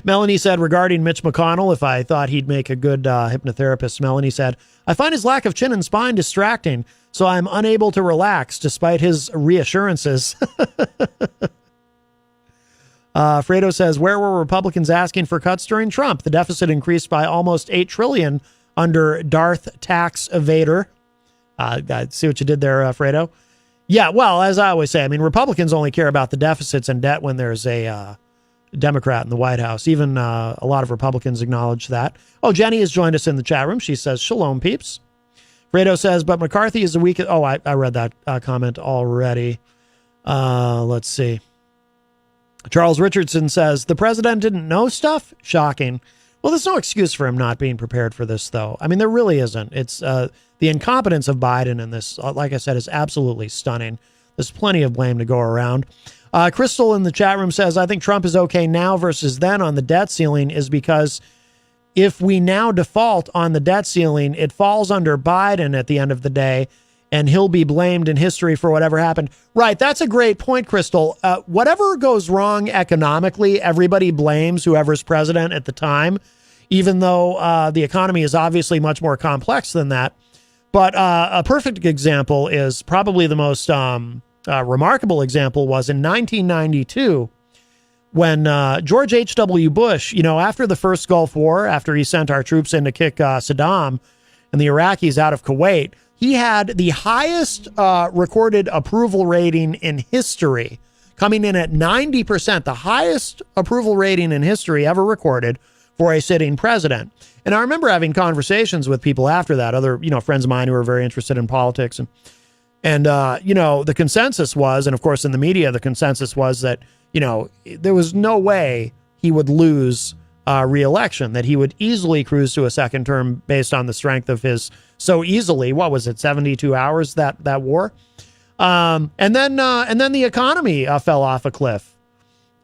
Speaker 9: Melanie said regarding Mitch McConnell, if I thought he'd make a good hypnotherapist, Melanie said, "I find his lack of chin and spine distracting, so I'm unable to relax despite his reassurances." Fredo says, "Where were Republicans asking for cuts during Trump? The deficit increased by almost $8 trillion under Darth Tax Evader." I see what you did there, Fredo. Yeah, well, as I always say, I mean, Republicans only care about the deficits and debt when there's a Democrat in the White House. Even a lot of Republicans acknowledge that. Oh, Jenny has joined us in the chat room. She says, "Shalom, peeps." Fredo says, "But McCarthy is the weakest." Oh, I read that comment already. Let's see. Charles Richardson says, "The president didn't know stuff? Shocking." Well, there's no excuse for him not being prepared for this, though. I mean, there really isn't. It's the incompetence of Biden in this, like I said, is absolutely stunning. There's plenty of blame to go around. Crystal in the chat room says, "I think Trump is okay now versus then on the debt ceiling is because if we now default on the debt ceiling, it falls under Biden at the end of the day, and he'll be blamed in history for whatever happened." Right. That's a great point, Crystal. Whatever goes wrong economically, everybody blames whoever's president at the time, even though the economy is obviously much more complex than that. But a perfect example is probably the most remarkable example was in 1992 when George H.W. Bush, after the first Gulf War, after he sent our troops in to kick Saddam and the Iraqis out of Kuwait, he had the highest recorded approval rating in history, coming in at 90%, the highest approval rating in history ever recorded for a sitting president. And I remember having conversations with people after that, other, friends of mine who were very interested in politics. And the consensus was, and of course in the media, the consensus was that, there was no way he would lose re-election, that he would easily cruise to a second term based on the strength of his, so easily, 72 hours, that war. And then the economy fell off a cliff,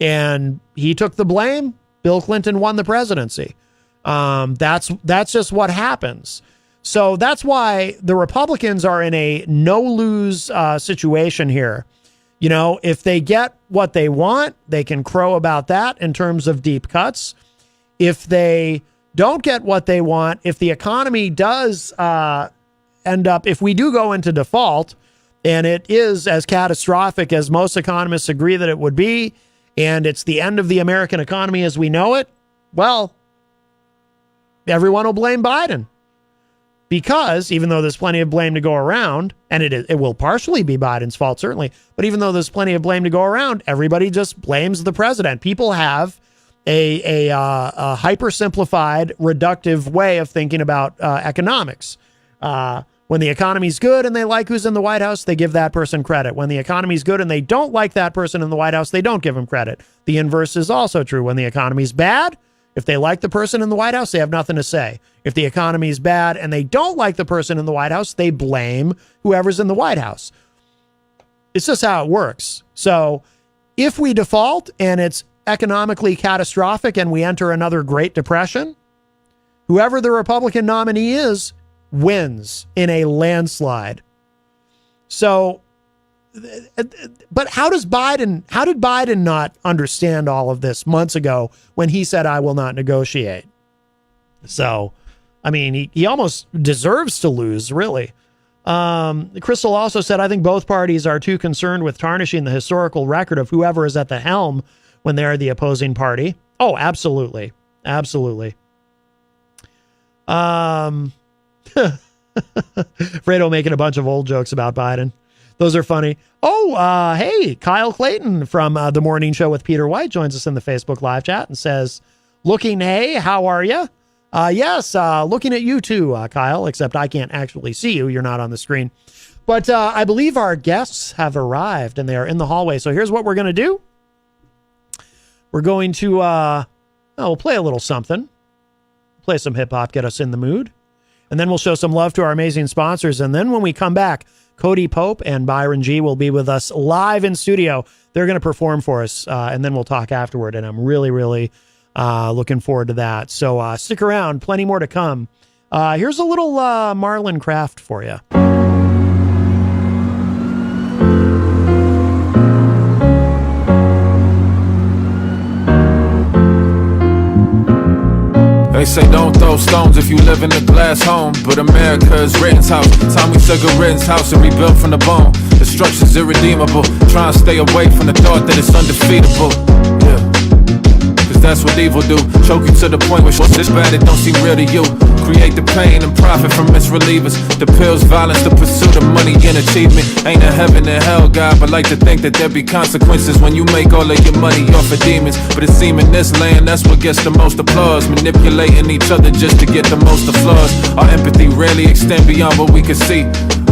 Speaker 9: and he took the blame. Bill Clinton won the presidency. That's just what happens. So that's why the Republicans are in a no-lose situation here. If they get what they want, they can crow about that in terms of deep cuts. If they don't get what they want, if the economy does end up, if we do go into default, and it is as catastrophic as most economists agree that it would be, and it's the end of the American economy as we know it, well, everyone will blame Biden. Because even though there's plenty of blame to go around, and it will partially be Biden's fault, certainly, but even though there's plenty of blame to go around, everybody just blames the president. People have a hyper-simplified, reductive way of thinking about economics. When the economy's good and they like who's in the White House, they give that person credit. When the economy's good and they don't like that person in the White House, they don't give him credit. The inverse is also true. When the economy's bad, if they like the person in the White House, they have nothing to say. If the economy's bad and they don't like the person in the White House, they blame whoever's in the White House. It's just how it works. So if we default and it's economically catastrophic and we enter another Great Depression, whoever the Republican nominee is wins in a landslide. So, but how did Biden not understand all of this months ago when he said, I will not negotiate? So, I mean, he almost deserves to lose, really. Crystal also said, I think both parties are too concerned with tarnishing the historical record of whoever is at the helm when they're the opposing party. Oh, absolutely. Absolutely. Fredo making a bunch of old jokes about Biden. Those are funny. Oh, hey, Kyle Clayton from The Morning Show with Peter White joins us in the Facebook live chat and says, looking, hey, how are you? Yes, looking at you too, Kyle, except I can't actually see you. You're not on the screen. But I believe our guests have arrived and they are in the hallway. So here's what we're going to do. We're going to, we'll play a little something. Play some hip hop, get us in the mood. And then we'll show some love to our amazing sponsors. And then when we come back, Cody Pope and Byron G will be with us live in studio. They're going to perform for us, and then we'll talk afterward. And I'm really, really looking forward to that. So stick around. Plenty more to come. Here's a little Marlon Craft for you.
Speaker 14: They say don't throw stones if you live in a glass home, but America is Ritten's house. Tommy Sugar Ritten's house and rebuilt from the bone. Destruction's irredeemable. Try and stay away from the thought that it's undefeatable. Yeah, cause that's what evil do. Choke you to the point where shit's bad, it don't seem real to you. Create the pain and profit from misrelievers. The pills, violence, the pursuit of money and achievement. Ain't a heaven and hell, God, but like to think that there be consequences when you make all of your money off of demons. But it seems in this land, that's what gets the most applause. Manipulating each other just to get the most applause. Our empathy rarely extend beyond what we can see.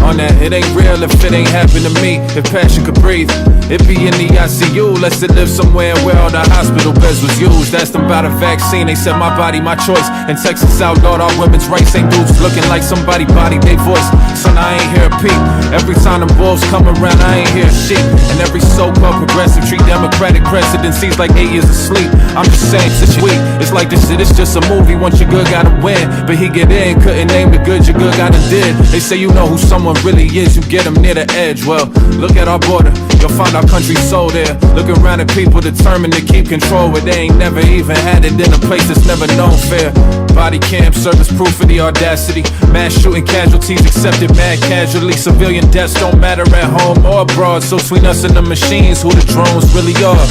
Speaker 14: On that, it ain't real if it ain't happened to me. If passion could breathe, it be in the ICU. Let's it live somewhere where all the hospital beds was used. Asked them about a vaccine, they said my body, my choice. In Texas outlawed all women's rights. Ain't dudes looking like somebody bodied they voice. Son, I ain't hear a peep. Every time the wolves come around, I ain't hear a sheep. And every so-called progressive treat democratic presidencies like 8 years of sleep. I'm just saying, such weak. It's like this shit, it's just a movie. Once you're good, gotta win. But he get in, couldn't name the good your good gotta did. They say you know who someone really is, you get them near the edge. Well, look at our border, you'll find our country's soul there. Look around at people determined to keep control where they ain't never even had it in a place that's never known fair. Body cam service proof of the audacity. Mass shooting casualties accepted mad casually. Civilian deaths don't matter at home or abroad. So between us and the machines, who the drones really are.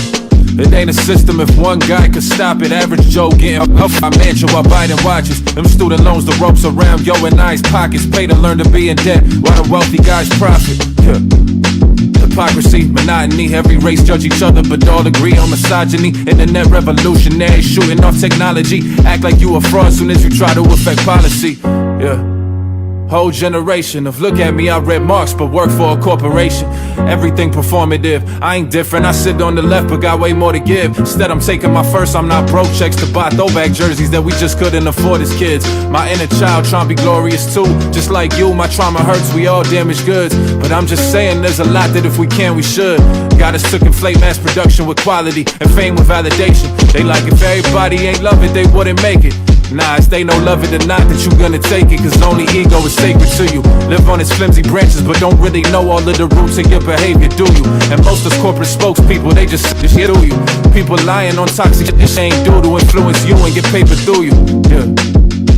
Speaker 14: It ain't a system if one guy could stop it. Average Joe getting up my mansion while Biden watches. Them student loans, the ropes around yo and I's pockets. Pay to learn to be in debt while the wealthy guys profit. Yeah. Hypocrisy, monotony, every race judge each other but all agree on misogyny. Internet revolutionary, shooting off technology. Act like you a fraud soon as you try to affect policy. Yeah. Whole generation of look at me, I read Marx but work for a corporation. Everything performative, I ain't different. I sit on the left but got way more to give. Instead I'm taking my first, I'm not broke checks to buy throwback jerseys that we just couldn't afford as kids. My inner child trying to be glorious too. Just like you, my trauma hurts, we all damaged goods. But I'm just saying there's a lot that if we can, we should. Got us to conflate mass production with quality and fame with validation. They like if everybody ain't love it, they wouldn't make it. Nah, it's they no love it or not that you gonna take it. Cause only ego is sacred to you. Live on its flimsy branches but don't really know all of the roots of your behavior, do you? And most of corporate spokespeople, they just shit through you. People lying on toxic shit ain't due to influence you and get paper through you. Yeah.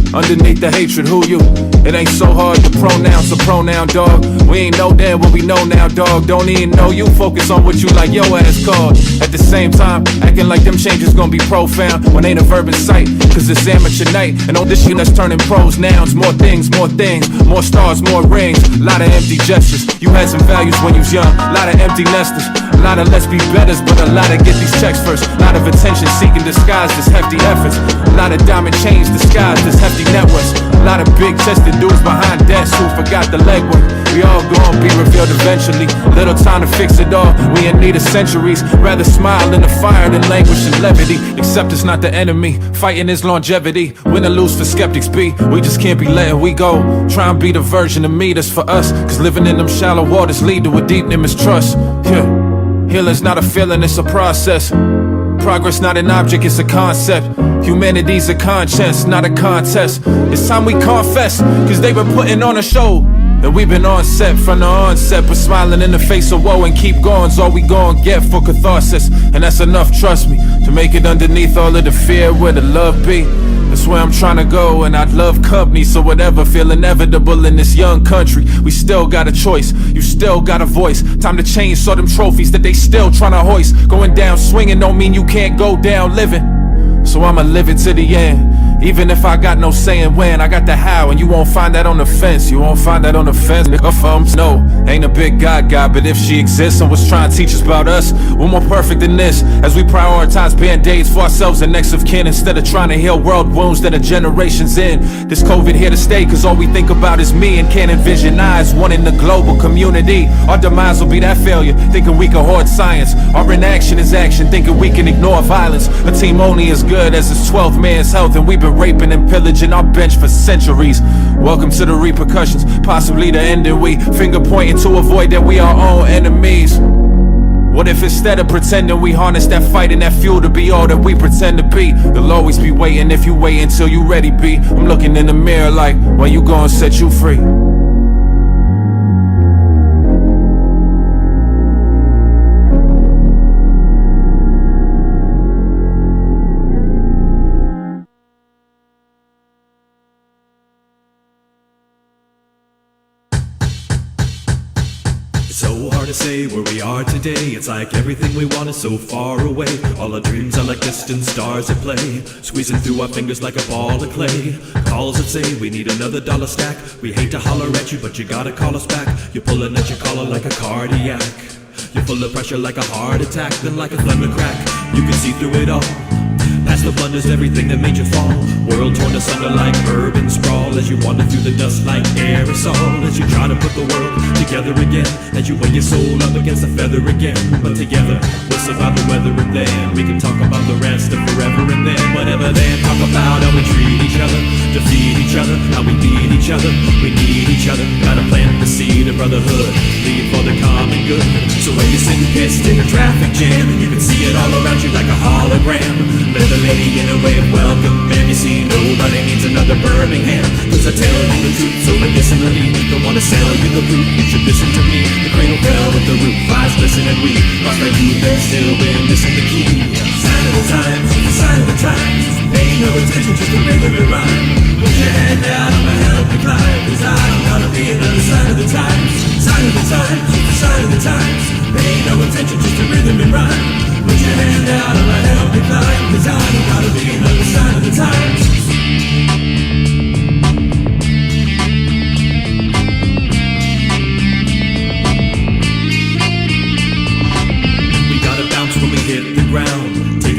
Speaker 14: Underneath the hatred, who you? It ain't so hard to pronounce a pronoun, dog. We ain't know then what we know now, dog. Don't even know you, focus on what you like your ass called. At the same time, acting like them changes gonna be profound when ain't a verb in sight. Cause it's amateur night, and all this shit that's turning pros nouns. More things, more stars, more rings. Lot of empty gestures, you had some values when you was young. Lot of empty nesters, a lot of let's be betters, but a lot of get these checks first. Lot of attention seeking disguised as hefty efforts. A lot of diamond chains disguised as hefty net worths. A lot of big chested dudes behind desks who forgot the legwork. We all gon' be revealed eventually. Little time to fix it all, we in need of centuries. Rather smile in the fire than languish in levity. Except it's not the enemy, fighting is longevity. Win or lose for skeptics be, we just can't be letting we go. Try and be the version of me that's for us. Cause living in them shallow waters lead to a deep mistrust. Yeah, healing's not a feeling, it's a process. Progress not an object, it's a concept. Humanity's a conscience, not a contest. It's time we confess, cause they've been putting on a show. And we've been on set from the onset, but smiling in the face of woe and keep going's all we gon' get for catharsis. And that's enough, trust me, to make it underneath all of the fear where the love be. That's where I'm trying to go, and I'd love company. So whatever feel inevitable in this young country, we still got a choice, you still got a voice. Time to change, so them trophies that they still trying to hoist. Going down swinging don't mean you can't go down living. So I'ma live it to the end. Even if I got no saying when, I got the how, and you won't find that on the fence. You won't find that on the fence, nigga. No, ain't a big God guy, but if she exists and was trying to teach us about us, we're more perfect than this. As we prioritize band-aids for ourselves and next of kin, instead of trying to heal world wounds that are generations in. This COVID here to stay, cause all we think about is me, and can't envision eyes, one in the global community. Our demise will be that failure, thinking we can hoard science. Our inaction is action, thinking we can ignore violence. A team only as good as its 12 man's health, and we've been raping and pillaging our bench for centuries. Welcome to the repercussions, possibly the ending. We finger pointing to avoid that we our own enemies. What if instead of pretending we harness that fight and that fuel to be all that we pretend to be? They'll always be waiting if you wait until you ready be. I'm looking in the mirror like, when you gonna set you free?
Speaker 15: So hard to say where we are today. It's like everything we want is so far away. All our dreams are like distant stars at play, squeezing through our fingers like a ball of clay. Calls that say we need another dollar stack. We hate to holler at you, but you gotta call us back. You're pulling at your collar like a cardiac. You're full of pressure like a heart attack, then like a thunder crack. You can see through it all. Past the blunders, everything that made you fall. World torn asunder like urban sprawl. As you wander through the dust like aerosol. As you try to put the world together again. As you weigh your soul up against the feather again. But together, we'll survive the weather, and then we can talk about the rest of forever. And then whatever then, talk about how we treat each other, defeat each other, how we need each other. We need each other, gotta plant the seed of brotherhood, lead for the common good. So when you're sitting pissed in a traffic jam, and you can see it all around you like a hologram, let the lady in a way of welcome, and you see nobody needs another Birmingham. Cause I tell you the truth, so medicinally, don't wanna sell you the root, you should listen to me. The cradle fell with the roof, eyes listen and we lost our youth and still been missing the key. Sign of the times, the sign of the times, pay no attention, just a regular rhyme. Put your hand out, I'ma help you climb, cause I don't wanna be another sign of the times. Sign of the times, the sign of the times, pay no attention, just a rhythm and rhyme. Put your hand out, I'ma help you climb, cause I don't wanna be another sign of the times.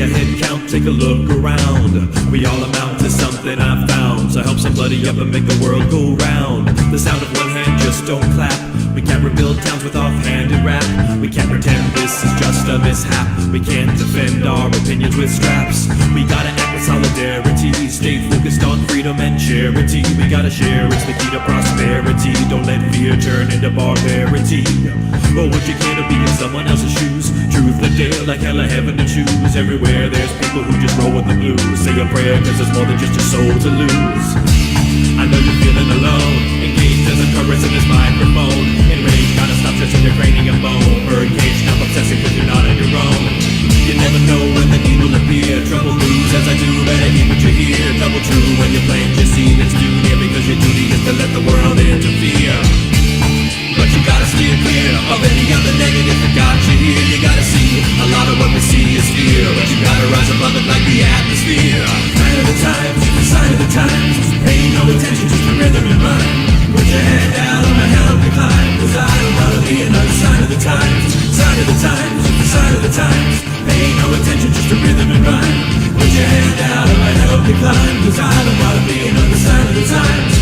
Speaker 15: a head count, take a look around. We all amount to something I found. So help somebody up and make the world go round. The sound of one hand just don't clap. We can't rebuild towns with offhanded rap. We can't pretend this is just a mishap. We can't defend our opinions with straps. We gotta act with solidarity. Stay focused on freedom and charity. We gotta share, it's the key to prosperity. Don't let fear turn into barbarity. Or would you care to be in someone else's shoes? Truth or dare, like hell or heaven to choose. Everywhere there's people who just roll with the blues. Say a prayer cause there's more than just your soul to lose. I know you're feeling alone, engaged as a chorus in this microphone. Enraged, gotta stop touching your cranium bone. Birdcage, stop obsessing cause you're not on your own. You never know when the need will appear. Trouble moves as I do, better keep what you hear. Double true when you're playing your scene, it's due near because your duty is to let the world interfere. But you gotta steer clear of any other negative that got you here. You gotta see, a lot of what we see is fear. But you gotta rise above it like the atmosphere. Sign of the times, sign of the times. Pay no attention, just the rhythm and rhyme. Put your head down, I'ma help you climb. Cause I don't wanna be another sign of the times. Sign of the times, sign of the times. Pay no attention, just the rhythm and rhyme. Put your head down, I'ma help you climb. Cause I don't wanna be another sign of the times.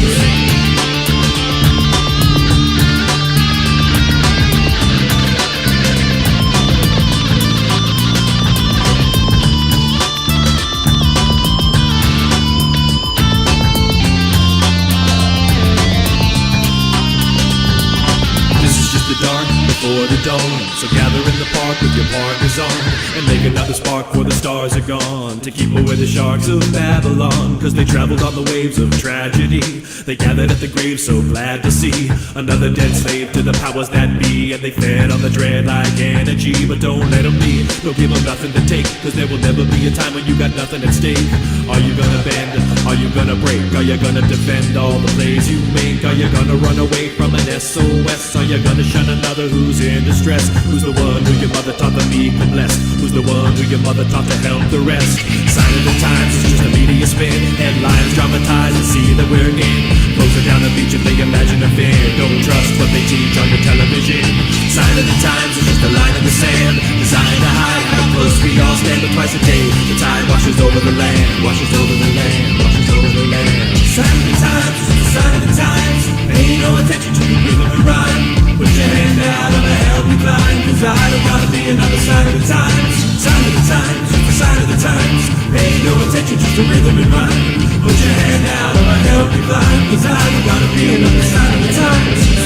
Speaker 15: Before the dawn, so gather in the park with your partners on, and make another spark before the stars are gone, to keep away the sharks of Babylon, cause they traveled on the waves of tragedy. They gathered at the grave so glad to see another dead slave to the powers that be, and they fed on the dread like energy. But don't let them be, don't give them nothing to take, cause there will never be a time when you got nothing at stake. Are you gonna bend? Are you gonna break? Are you gonna defend all the plays you make? Are you gonna run away from an SOS? Are you gonna shun another who's in distress? Who's the one who your mother taught to be blessed? Who's the one who your mother taught to help the rest? Sign of the times is just a media spin. Headlines dramatize and see that we're in. Closer down the beach if they imagine a fear. Don't trust what they teach on your television. Sign of the times is just a line in the sand, designed to hide how close we all stand. But twice a day the tide washes over the land, washes over the land, washes over the land. Sign of the times is the sign of the times. Pay no attention to the rhythm and rhyme. Put your hand out, I'ma help you climb. Cause I don't wanna be another sign of the times. Sign of the times, just the sign of the times. Pay no attention, just the rhythm and rhyme. Put your hand out, I'ma help you climb. Cause I don't wanna be another sign of the times.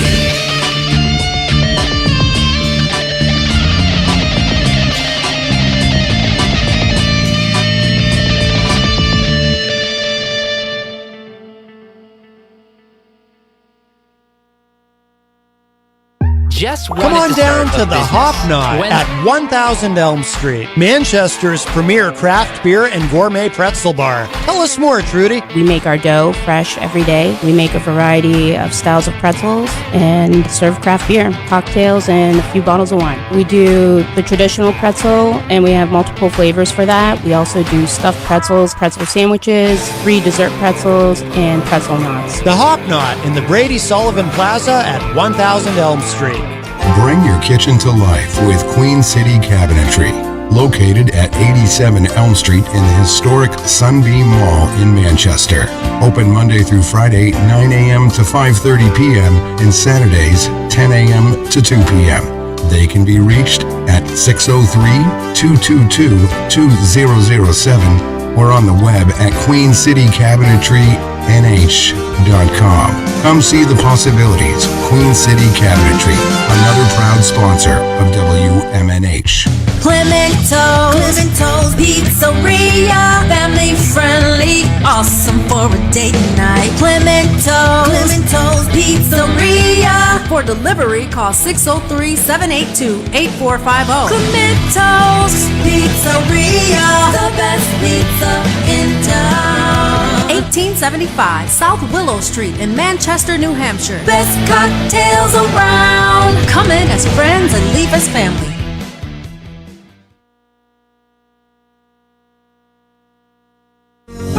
Speaker 9: Come on down to the Hop Knot at 1000 Elm Street, Manchester's premier craft beer and gourmet pretzel bar. Tell us more, Trudy.
Speaker 10: We make our dough fresh every day. We make a variety of styles of pretzels and serve craft beer, cocktails, and a few bottles of wine. We do the traditional pretzel, and we have multiple flavors for that. We also do stuffed pretzels, pretzel sandwiches, free dessert pretzels, and pretzel knots.
Speaker 9: The Hop Knot in the Brady Sullivan Plaza at 1000 Elm Street.
Speaker 8: Bring your kitchen to life with Queen City Cabinetry, located at 87 Elm Street in the historic Sunbeam Mall in Manchester. Open Monday through Friday, 9 a.m. to 5:30 p.m. and Saturdays, 10 a.m. to 2 p.m. They can be reached at 603-222-2007 or on the web at queencitycabinetrynh.com. Come see the possibilities. Queen City Cabinetry, another proud sponsor of WMNH.
Speaker 11: Clemento's Pizzeria, family friendly, awesome for a date night. Clemento's Pizzeria.
Speaker 12: For delivery, call 603-782-8450.
Speaker 11: Clemento's Pizzeria, the best pizza in town.
Speaker 12: 1875 South Willow Street in Manchester, New Hampshire.
Speaker 11: Best cocktails around.
Speaker 12: Come in as friends and leave as family.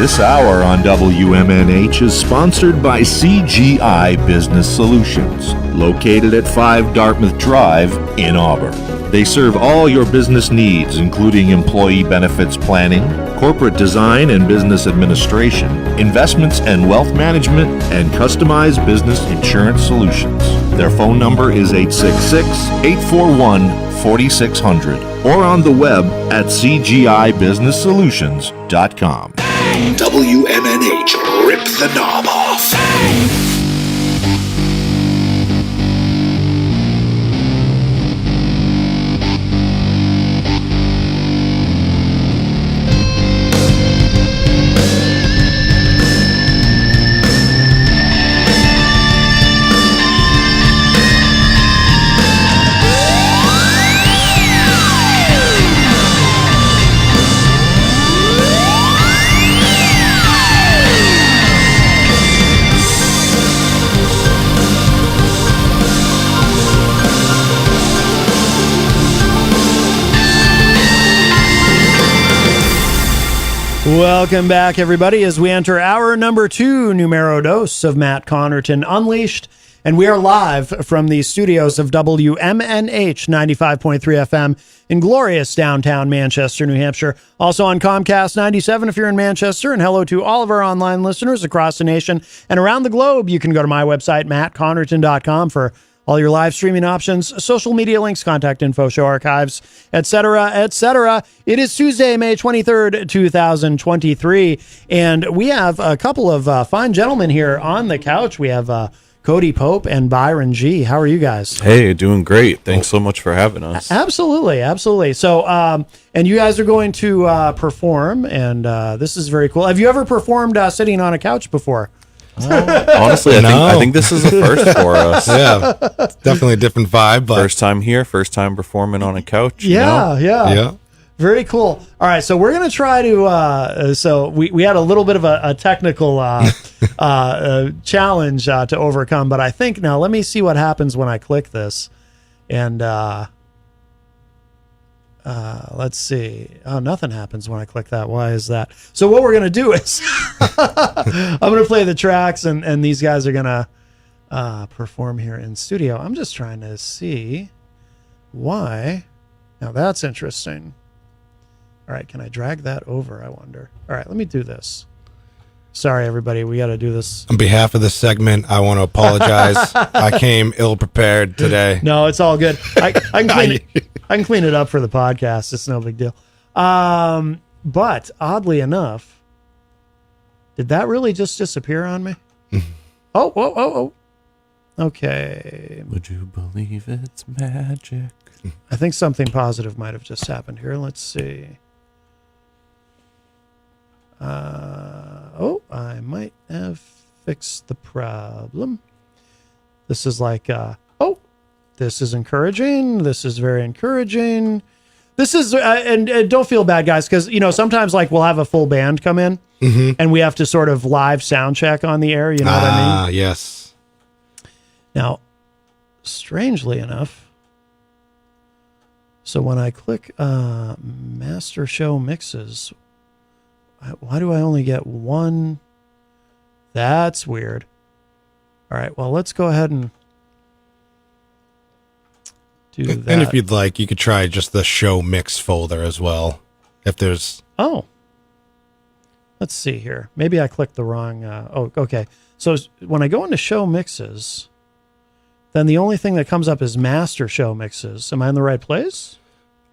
Speaker 7: This hour on WMNH is sponsored by CGI Business Solutions, located at 5 Dartmouth Drive in Auburn. They serve all your business needs, including employee benefits planning, corporate design and business administration, investments and wealth management, and customized business insurance solutions. Their phone number is 866-841-4600 or on the web at cgibusinesssolutions.com.
Speaker 16: WMNH, rip the knob off.
Speaker 9: Welcome back, everybody, as we enter hour number 2, numero dos of Matt Connerton Unleashed. And we are live from the studios of WMNH 95.3 FM in glorious downtown Manchester, New Hampshire. Also on Comcast 97 if you're in Manchester. And hello to all of our online listeners across the nation and around the globe. You can go to my website, mattconnerton.com, for all your live streaming options, social media links, contact info, show archives, etc., etc. It is Tuesday, May 23rd, 2023, and we have a couple of fine gentlemen here on the couch. We have Cody Pope and Byron G. How are you guys?
Speaker 17: Hey, doing great. Thanks so much for having us.
Speaker 9: Absolutely, absolutely. So, and you guys are going to perform, and this is very cool. Have you ever performed sitting on a couch before?
Speaker 17: Honestly, I think this is a first for us.
Speaker 18: Yeah, it's definitely a different vibe. But
Speaker 17: first time here, first time performing on a couch.
Speaker 9: Yeah. Very cool. All right, so we're gonna try to. So we had a little bit of a technical challenge to overcome, but I think now let me see what happens when I click this, and let's see. Oh, nothing happens when I click that. Why is that? So what we're going to do is I'm going to play the tracks and these guys are going to perform here in studio. I'm just trying to see why. Now that's interesting. All right. Can I drag that over? I wonder. All right. Let me do this. Sorry, everybody. We got to do this.
Speaker 18: On behalf of this segment, I want to apologize. I came ill prepared today.
Speaker 9: No, it's all good. I can clean it. I can clean it up for the podcast. It's no big deal. But oddly enough, did that really just disappear on me? Oh. Okay.
Speaker 17: Would you believe it's magic?
Speaker 9: I think something positive might have just happened here. Let's see. I might have fixed the problem. This is like, this is encouraging. This is very encouraging. This is, and don't feel bad, guys, because, sometimes like we'll have a full band come in and we have to sort of live sound check on the air. You know what I mean?
Speaker 18: Yes.
Speaker 9: Now, strangely enough, so when I click Master Show Mixes, why do I only get one? That's weird. All right, well, let's go ahead and do that.
Speaker 18: And if you'd like, you could try just the show mix folder as well. If there's...
Speaker 9: Oh. Let's see here. Maybe I clicked the wrong... okay. So when I go into show mixes, then the only thing that comes up is Master Show Mixes. Am I in the right place?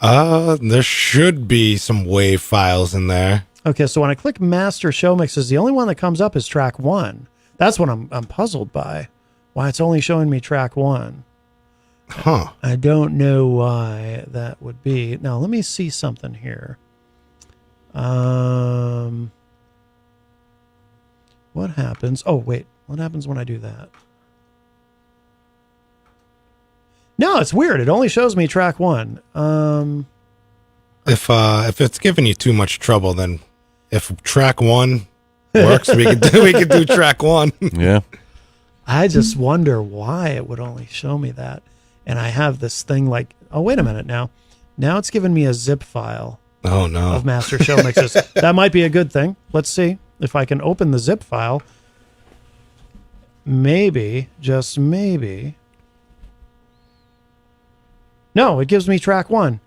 Speaker 18: There should be some WAV files in there.
Speaker 9: Okay, so when I click Master Show Mixes, the only one that comes up is track 1. That's what I'm puzzled by. Why it's only showing me track 1.
Speaker 18: Huh.
Speaker 9: I don't know why that would be. Now, let me see something here. What happens? Oh, wait. What happens when I do that? No, it's weird. It only shows me track 1.
Speaker 18: If it's giving you too much trouble, then if track 1 works, we could do track 1.
Speaker 17: Yeah.
Speaker 9: I just wonder why it would only show me that. And I have this thing like, oh, wait a minute now. Now it's giving me a zip file.
Speaker 18: Oh, no.
Speaker 9: Of Master Show Mixes. That might be a good thing. Let's see. if I can open the zip file, maybe, just maybe. No, it gives me track 1.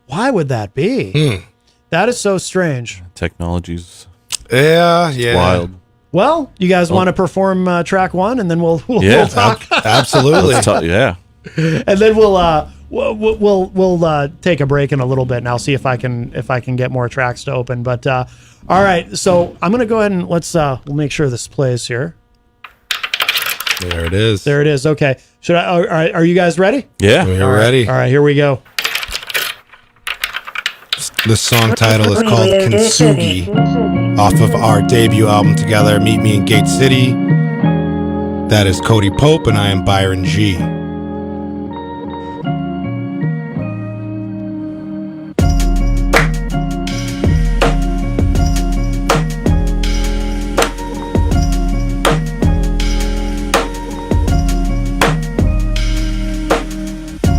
Speaker 9: Why would that be? That is so strange.
Speaker 17: Technology's
Speaker 18: Yeah.
Speaker 17: wild.
Speaker 9: Well, you guys want to perform track 1, and then we'll talk.
Speaker 18: Absolutely.
Speaker 17: Yeah.
Speaker 9: And then we'll take a break in a little bit, and I'll see if I can get more tracks to open. But all right, so I'm gonna go ahead and we'll make sure this plays here.
Speaker 18: There it is.
Speaker 9: There it is. Okay. Should I? All right. Are you guys ready?
Speaker 17: Yeah.
Speaker 18: We're ready.
Speaker 9: All right. Here we go.
Speaker 18: The song title is called Kintsugi, off of our debut album together, Meet Me in Gate City. That is Cody Pope, and I am Byron G.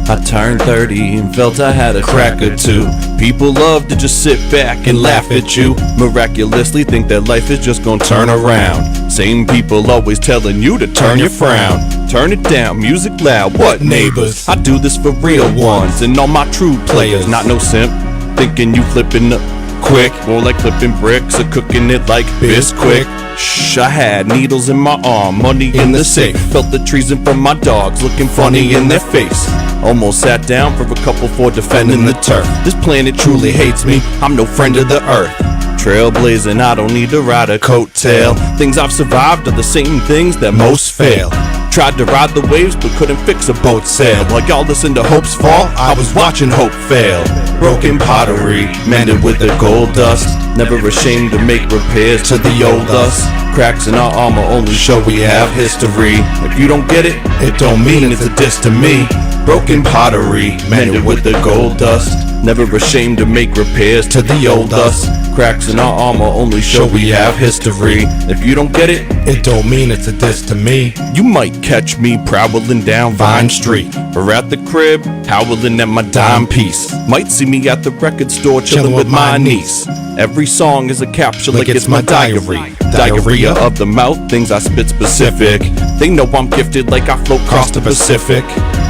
Speaker 17: I turned 30 and felt I had a crack or two. People love to just sit back and laugh at you. Miraculously think that life is just gonna turn around. Same people always telling you to turn your frown. Turn it down, music loud, what neighbors? I do this for real ones and all my true players. Not no simp, thinking you flipping up quick. More like flipping bricks or cooking it like Bisquick. Shh, I had needles in my arm, money in the safe. Felt the treason from my dogs looking funny in their face. Almost sat down for a couple for defending the turf. This planet truly hates me, I'm no friend of the earth. Trailblazing, I don't need to ride a coattail. Things I've survived are the same things that most fail. Tried to ride the waves but couldn't fix a boat sail. While y'all listen to Hope's fall, I was watching Hope fail. Broken pottery, mended with the gold dust. Never ashamed to make repairs to the old us. Cracks in our armor only show we have history. If you don't get it, it don't mean it's a diss to me. Broken pottery, mended with the gold dust. Never ashamed to make repairs to the old us. Cracks in our armor only show we have history. If you don't get it,
Speaker 18: It don't mean it's a diss to me.
Speaker 17: you might catch me prowling down Vine Street, or at the crib, howling at my dime piece. Might see me at the record store chilling with my niece. Every song is a capture like it's my diary. Diarrhea of the mouth, things I spit specific. They know I'm gifted like I float across the Pacific.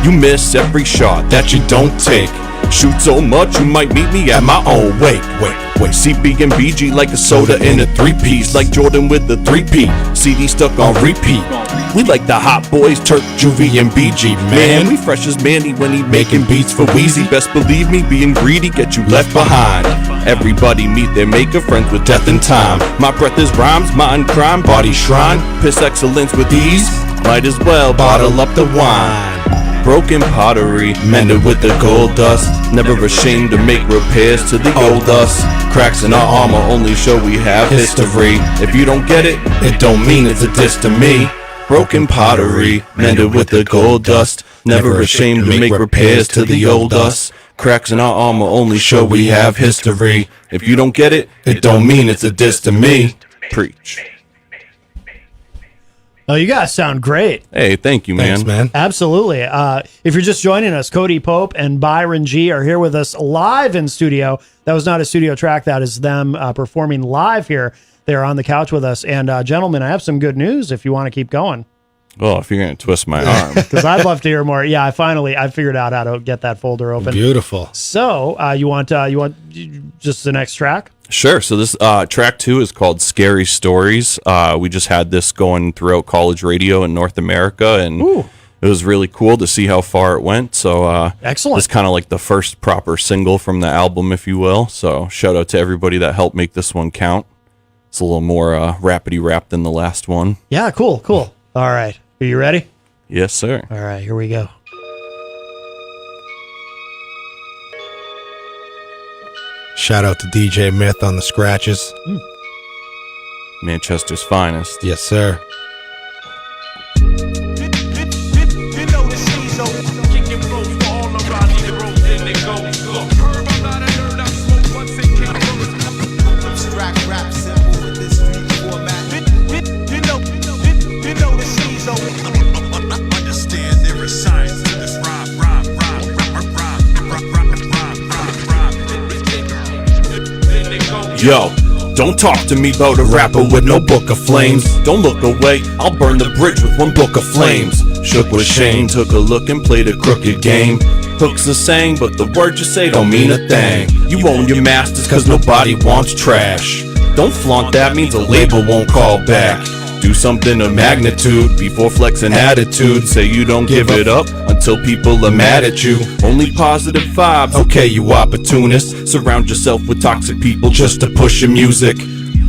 Speaker 17: You miss every shot that you don't take. Shoot so much you might meet me at my own wake. Wait. CB and BG like a soda in a 3-piece. Like Jordan with the 3P. CD stuck on repeat. We like the hot boys, Turk, Juvie, and BG. Man, we fresh as Manny when he making beats for Wheezy. Best believe me, being greedy get you left behind. Everybody meet their maker, friends with death and time. My breath is rhymes, mind crime, body shrine. Piss excellence with ease. Might as well bottle up the wine. Broken pottery, mended with the gold dust. Never ashamed to make repairs to the old us. Cracks in our armor only show we have history. If you don't get it, it don't mean it's a diss to me. Broken pottery, mended with the gold dust. Never ashamed to make repairs to the old us. Cracks in our armor only show we have history. If you don't get it, it don't mean it's a diss to me. Preach.
Speaker 9: Oh, you guys sound great.
Speaker 17: Hey, thank you, man.
Speaker 18: Thanks, man.
Speaker 9: Absolutely. If you're just joining us, Cody Pope and Byron G are here with us live in studio. That was not a studio track. That is them performing live here. They're on the couch with us. And gentlemen, I have some good news if you want to keep going.
Speaker 17: Well, if you're going to twist my arm.
Speaker 9: Because I'd love to hear more. Yeah, I figured out how to get that folder open.
Speaker 18: Beautiful.
Speaker 9: So you want just the next track?
Speaker 17: Sure. So this track 2 is called Scary Stories. We just had this going throughout college radio in North America, and it was really cool to see how far it went. So
Speaker 9: excellent.
Speaker 17: It's kind of like the first proper single from the album, if you will. So shout out to everybody that helped make this one count. It's a little more rapidy rap than the last one.
Speaker 9: Yeah, cool. All right. Are you ready?
Speaker 17: Yes, sir.
Speaker 9: All right, here we go.
Speaker 18: Shout out to DJ Myth on the scratches.
Speaker 17: Manchester's finest.
Speaker 18: Yes, sir.
Speaker 17: Yo, Don't talk to me about a rapper with no book of flames. Don't look away, I'll burn the bridge with one book of flames. Shook with shame, took a look and played a crooked game. Hooks are saying, but the words you say don't mean a thing. You own your masters cause nobody wants trash. Don't flaunt that, means a label won't call back. Do something of magnitude before flexing attitude. Say you don't give it up until people are mad at you. Only positive vibes, okay you opportunist. Surround yourself with toxic people just to push your music.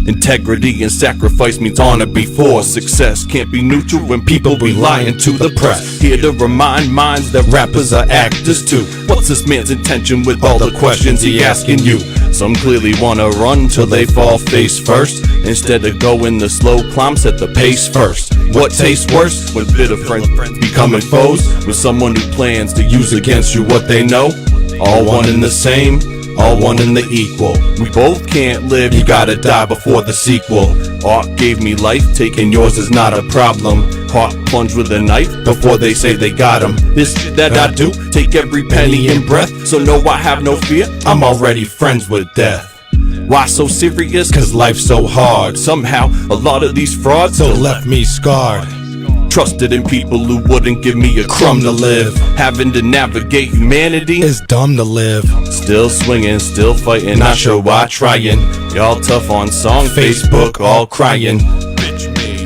Speaker 17: Integrity and sacrifice means honor before success. Can't be neutral when people be lying to the press. Here to remind minds that rappers are actors too. What's this man's intention with all the questions he asking you? Some clearly wanna run till they fall face first. Instead of going the slow climb, set the pace first. What tastes worse? When bitter friends becoming foes. With someone who plans to use against you what they know. All one and the same, all one and the equal. We both can't live, you gotta die before the sequel. Art gave me life, taking yours is not a problem. Heart plunged with a knife before they say they got him. This shit that I do, take every penny in breath. So no, I have no fear, I'm already friends with death. Why so serious? Cause life's so hard. Somehow, a lot of these frauds so left me scarred. Trusted in people who wouldn't give me a crumb to live. Having to navigate humanity is dumb to live. Still swinging, still fighting, not sure why trying. Y'all tough on song, Facebook, all crying.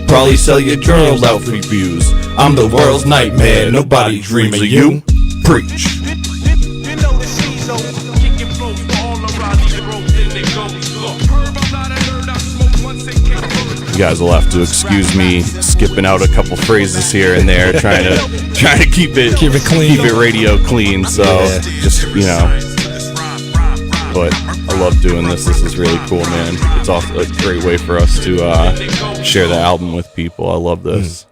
Speaker 17: Probably sell your journal out for views. I'm the world's nightmare, nobody dreams of you. Preach. You guys will have to excuse me skipping out a couple phrases here and there, trying to keep it clean, keep it radio clean. So just but I love doing this. This is really cool, man. It's also a great way for us to share the album with people. I love this.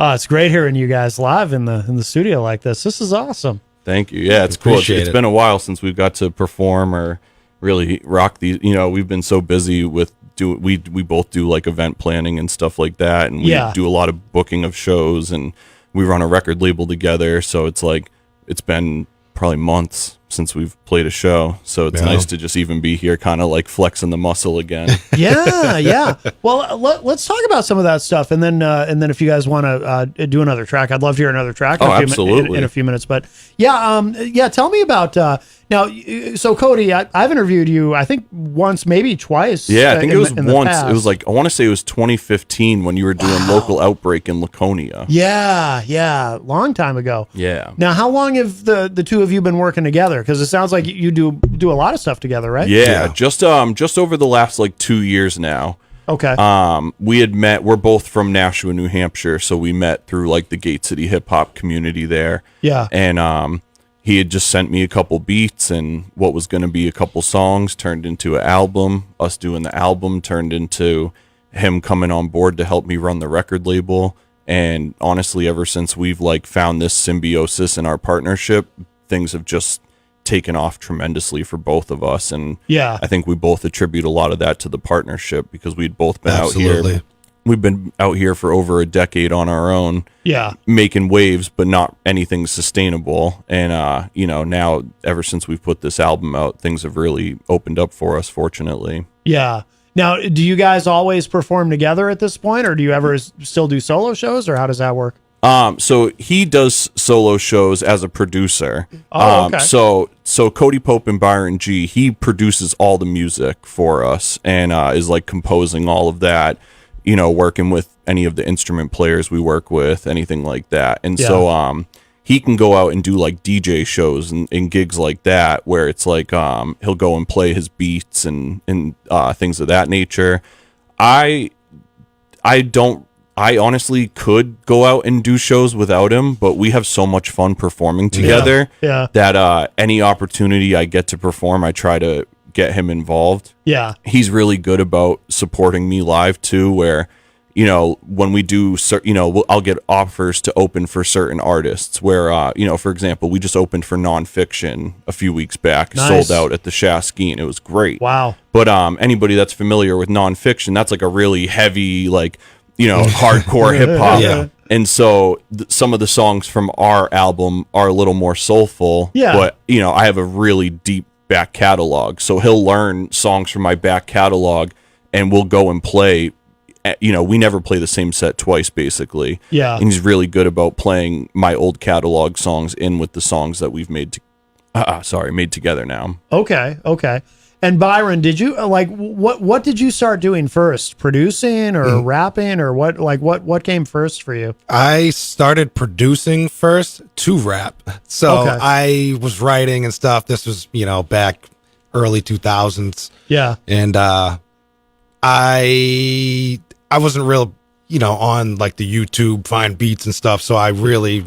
Speaker 9: It's great hearing you guys live in the studio like this. This is awesome.
Speaker 17: Thank you. Yeah, it's cool. It's been a while since we've got to perform or really rock these. We've been so busy with. We both do like event planning and stuff like that, and we do a lot of booking of shows, and we run a record label together, so it's like it's been probably months since we've played a show, so it's nice to just even be here kind of like flexing the muscle again.
Speaker 9: Yeah. Well, let's talk about some of that stuff, and then if you guys want to do another track, I'd love to hear another track
Speaker 17: absolutely.
Speaker 9: In a few minutes. But tell me about now. So Cody, I've interviewed you, I think once, maybe twice.
Speaker 17: Yeah, I think it was once.
Speaker 9: Past.
Speaker 17: It was like, I want to say it was 2015 when you were doing Local Outbreak in Laconia.
Speaker 9: Yeah, long time ago.
Speaker 17: Yeah.
Speaker 9: Now, how long have the two of you been working together? Because it sounds like you do a lot of stuff together, right?
Speaker 17: Yeah, just over the last like 2 years now.
Speaker 9: Okay.
Speaker 17: We had met. We're both from Nashua, New Hampshire, so we met through like the Gate City hip hop community there.
Speaker 9: Yeah.
Speaker 17: And he had just sent me a couple beats, and what was going to be a couple songs turned into an album. Us doing the album turned into him coming on board to help me run the record label. And honestly, ever since we've like found this symbiosis in our partnership, things have just taken off tremendously for both of us. And I think we both attribute a lot of that to the partnership, because we'd both been out here. We've been out here for over a decade on our own, making waves, but not anything sustainable. And now ever since we've put this album out, things have really opened up for us, fortunately.
Speaker 9: Yeah. Now, do you guys always perform together at this point, or do you ever still do solo shows, or how does that work?
Speaker 17: So he does solo shows as a producer.
Speaker 9: Oh, okay.
Speaker 17: So Cody Pope and Byron G, he produces all the music for us and is like composing all of that, working with any of the instrument players we work with, anything like that. And so he can go out and do like DJ shows and gigs like that, where it's like he'll go and play his beats and things of that nature. I honestly could go out and do shows without him, but we have so much fun performing together that any opportunity I get to perform, I try to get him involved.
Speaker 9: Yeah.
Speaker 17: He's really good about supporting me live too, where, when we do, I'll get offers to open for certain artists where, for example, we just opened for Nonfiction a few weeks back, sold out at the Shaskeen. It was great.
Speaker 9: Wow.
Speaker 17: But anybody that's familiar with Nonfiction, that's like a really heavy, like, hardcore hip hop.
Speaker 18: Yeah.
Speaker 17: And so some of the songs from our album are a little more soulful.
Speaker 9: Yeah.
Speaker 17: But, I have a really deep back catalog. So he'll learn songs from my back catalog, and we'll go and play. We never play the same set twice, basically.
Speaker 9: Yeah.
Speaker 17: And he's really good about playing my old catalog songs in with the songs that we've made together now.
Speaker 9: Okay. And Byron, did you what did you start doing first? Producing or rapping, or what came first for you?
Speaker 18: I started producing first to rap. So
Speaker 9: Okay.
Speaker 18: I was writing and stuff. This was, back early 2000s.
Speaker 9: Yeah.
Speaker 18: And I wasn't real, on like the YouTube find beats and stuff. So I really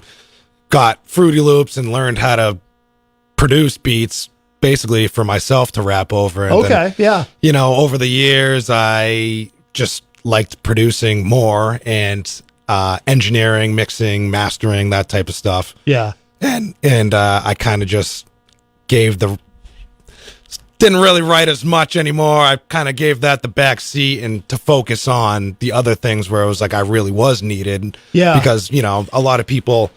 Speaker 18: got Fruity Loops and learned how to produce beats basically for myself to rap over. And
Speaker 9: yeah.
Speaker 18: Over the years, I just liked producing more and engineering, mixing, mastering, that type of stuff.
Speaker 9: Yeah.
Speaker 18: And I kind of just didn't really write as much anymore. I kind of gave that the back seat and to focus on the other things where it was like I really was needed.
Speaker 9: Yeah.
Speaker 18: Because, a lot of people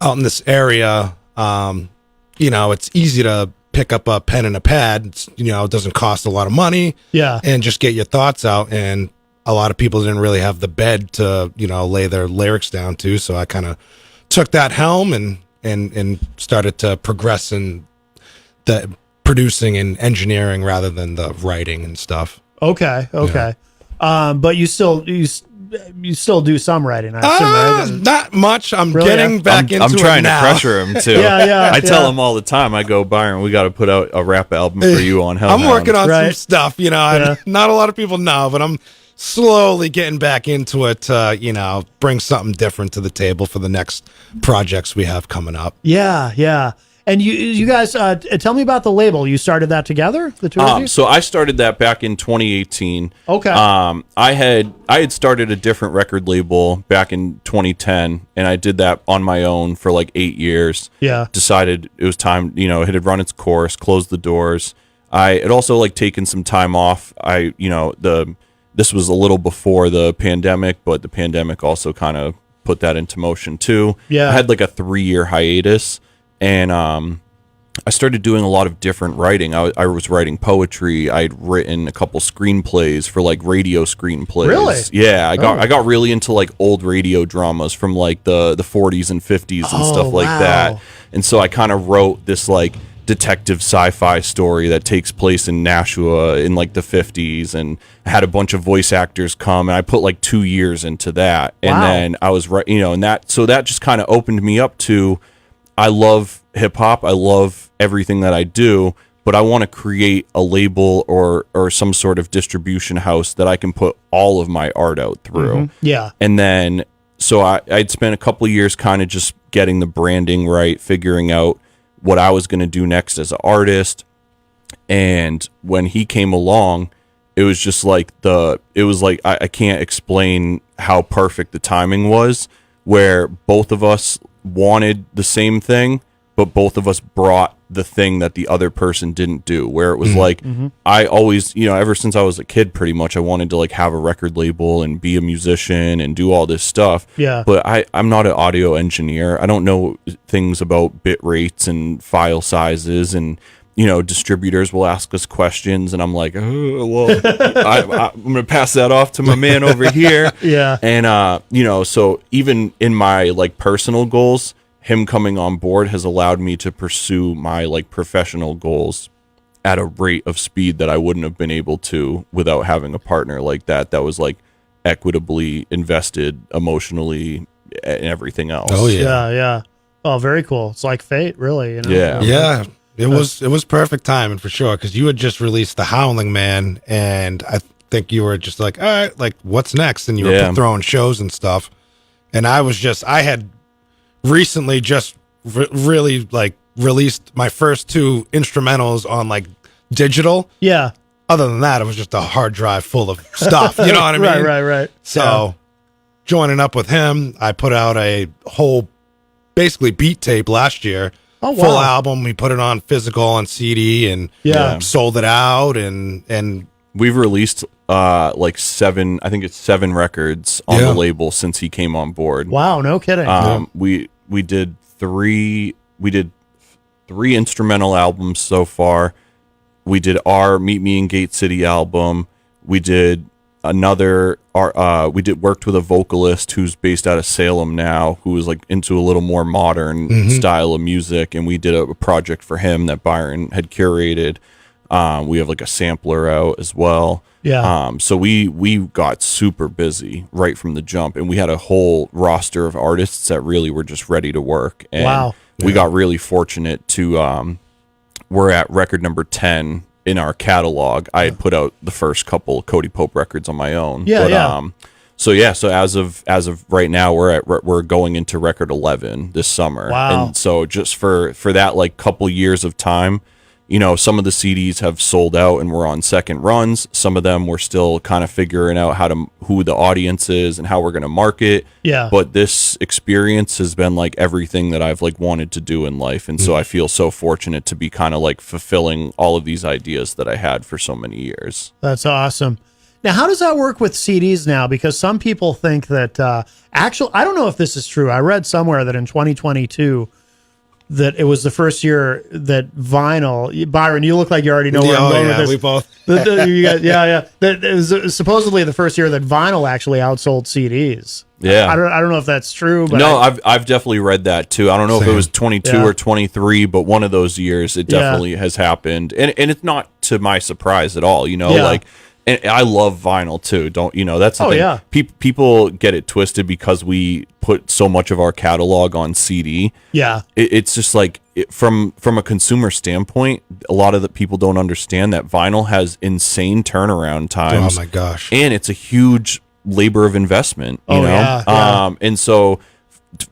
Speaker 18: out in this area, it's easy to pick up a pen and a pad. It doesn't cost a lot of money.
Speaker 9: Yeah.
Speaker 18: And just get your thoughts out. And a lot of people didn't really have the bed to, lay their lyrics down to. So I kind of took that helm and started to progress in the producing and engineering rather than the writing and stuff.
Speaker 9: Okay. But you still do some writing, I assume, right?
Speaker 18: Not much. I'm
Speaker 9: Really?
Speaker 18: getting back into it.
Speaker 17: I'm trying to
Speaker 18: now.
Speaker 17: pressure him too.
Speaker 9: Yeah.
Speaker 17: I tell him all the time. I go, Byron, we got to put out a rap album for you on Hellhound.
Speaker 18: I'm working on some
Speaker 9: Right.
Speaker 18: stuff. Not a lot of people know, but I'm slowly getting back into it to, bring something different to the table for the next projects we have coming up.
Speaker 9: Yeah. And you guys, tell me about the label. You started that together, the two of you?
Speaker 17: So I started that back in 2018.
Speaker 9: Okay.
Speaker 17: I had started a different record label back in 2010, and I did that on my own for like 8 years.
Speaker 9: Yeah.
Speaker 17: Decided it was time. It had run its course, closed the doors. I had also taken some time off. This was a little before the pandemic, but the pandemic also kind of put that into motion too.
Speaker 9: Yeah.
Speaker 17: I had like a 3-year hiatus. And I started doing a lot of different writing. I was writing poetry. I'd written a couple screenplays for radio screenplays.
Speaker 9: Really?
Speaker 17: Yeah, I got really into old radio dramas from the 40s and 50s and stuff like that. And so I kind of wrote this detective sci-fi story that takes place in Nashua in the 50s, and I had a bunch of voice actors come, and I put 2 years into that. And then I was and that just kind of opened me up to, I love hip hop. I love everything that I do, but I want to create a label or some sort of distribution house that I can put all of my art out through.
Speaker 9: Mhm. Yeah.
Speaker 17: And then, so I'd spent a couple of years kind of just getting the branding right, figuring out what I was going to do next as an artist. And when he came along, it was just I can't explain how perfect the timing was, where both of us wanted the same thing, but both of us brought the thing that the other person didn't do, where it was I always, ever since I was a kid, pretty much, I wanted to have a record label and be a musician and do all this stuff.
Speaker 9: Yeah.
Speaker 17: But I'm not an audio engineer. I don't know things about bit rates and file sizes, and distributors will ask us questions, and I'm like, oh, well, I'm going to pass that off to my man over here.
Speaker 9: Yeah.
Speaker 17: And, so even in my personal goals, him coming on board has allowed me to pursue my professional goals at a rate of speed that I wouldn't have been able to without having a partner like that was equitably invested emotionally and everything else.
Speaker 18: Oh, yeah.
Speaker 9: Yeah. Oh, very cool. It's like fate, really.
Speaker 17: Yeah.
Speaker 18: Yeah. It was perfect timing for sure, because you had just released The Howling Man, and I think you were just all right, what's next? And you were throwing shows and stuff. And I had recently just really released my first 2 instrumentals on digital.
Speaker 9: Yeah.
Speaker 18: Other than that, it was just a hard drive full of stuff. You know what I mean?
Speaker 9: Right.
Speaker 18: So joining up with him, I put out a whole basically beat tape last year.
Speaker 9: Oh, wow.
Speaker 18: Full album. We put it on physical on CD and sold it out, and
Speaker 17: we've released 7, I think it's 7 records on the label since he came on board.
Speaker 9: Wow, no kidding.
Speaker 17: We did 3 instrumental albums so far. We did our Meet Me in Gate City album. We did worked with a vocalist who's based out of Salem now, who is like into a little more modern style of music, and we did a project for him that Byron had curated. We have like a sampler out as well.
Speaker 9: Yeah.
Speaker 17: So we got super busy right from the jump, and we had a whole roster of artists that really were just ready to work. And
Speaker 9: wow.
Speaker 17: We got really fortunate to we're at record number 10 in our catalog. I had put out the first couple Cody Pope records on my own. So as of right now, we're going into record 11 this summer.
Speaker 9: Wow.
Speaker 17: And so just for that like couple years of time, you know, some of the CDs have sold out and we're on second runs. Some of them we're still kind of figuring out who the audience is and how we're going to market.
Speaker 9: Yeah.
Speaker 17: But this experience has been like everything that I've like wanted to do in life. And so I feel so fortunate to be kind of like fulfilling all of these ideas that I had for so many years.
Speaker 9: That's awesome. Now, how does that work with CDs now? Because some people think that I don't know if this is true. I read somewhere that in 2022, that it was the first year that vinyl. Byron, you look like you already know where I'm going with this.
Speaker 18: We both.
Speaker 9: That it was supposedly the first year that vinyl actually outsold CDs.
Speaker 17: Yeah,
Speaker 9: I don't know if that's true. But
Speaker 17: no, I've definitely read that too. I don't know if it was 22 or 23, but one of those years it definitely has happened, and it's not to my surprise at all. You know, like. And I love vinyl too. That's the thing.
Speaker 9: Yeah.
Speaker 17: People get it twisted because we put so much of our catalog on CD.
Speaker 9: Yeah.
Speaker 17: It's just like from a consumer standpoint, a lot of the people don't understand that vinyl has insane turnaround times.
Speaker 18: Oh my gosh.
Speaker 17: And it's a huge labor of investment, you know?
Speaker 9: Yeah.
Speaker 17: And so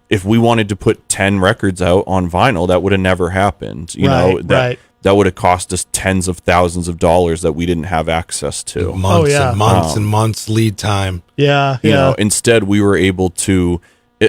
Speaker 17: if we wanted to put 10 records out on vinyl, that would have never happened. You know, that would have cost us tens of thousands of dollars that we didn't have access to.
Speaker 18: Months and months and months lead time.
Speaker 9: Yeah.
Speaker 17: You know, instead we were able to,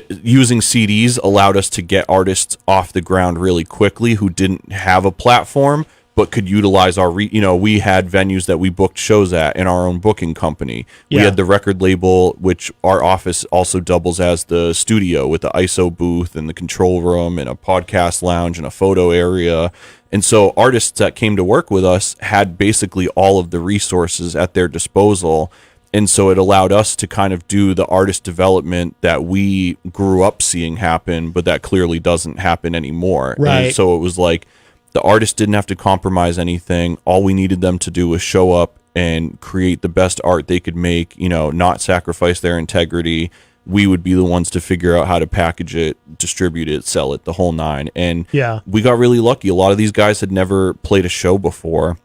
Speaker 17: using CDs allowed us to get artists off the ground really quickly who didn't have a platform, but could utilize our, we had venues that we booked shows at in our own booking company. We had the record label, which our office also doubles as the studio with the ISO booth and the control room and a podcast lounge and a photo area. And so artists that came to work with us had basically all of the resources at their disposal. And so it allowed us to kind of do the artist development that we grew up seeing happen, but that clearly doesn't happen anymore.
Speaker 9: Right.
Speaker 17: And so it was like the artist didn't have to compromise anything. All we needed them to do was show up and create the best art they could make, not sacrifice their integrity. We would be the ones to figure out how to package it, distribute it, sell it, the whole nine. And we got really lucky. A lot of these guys had never played a show before,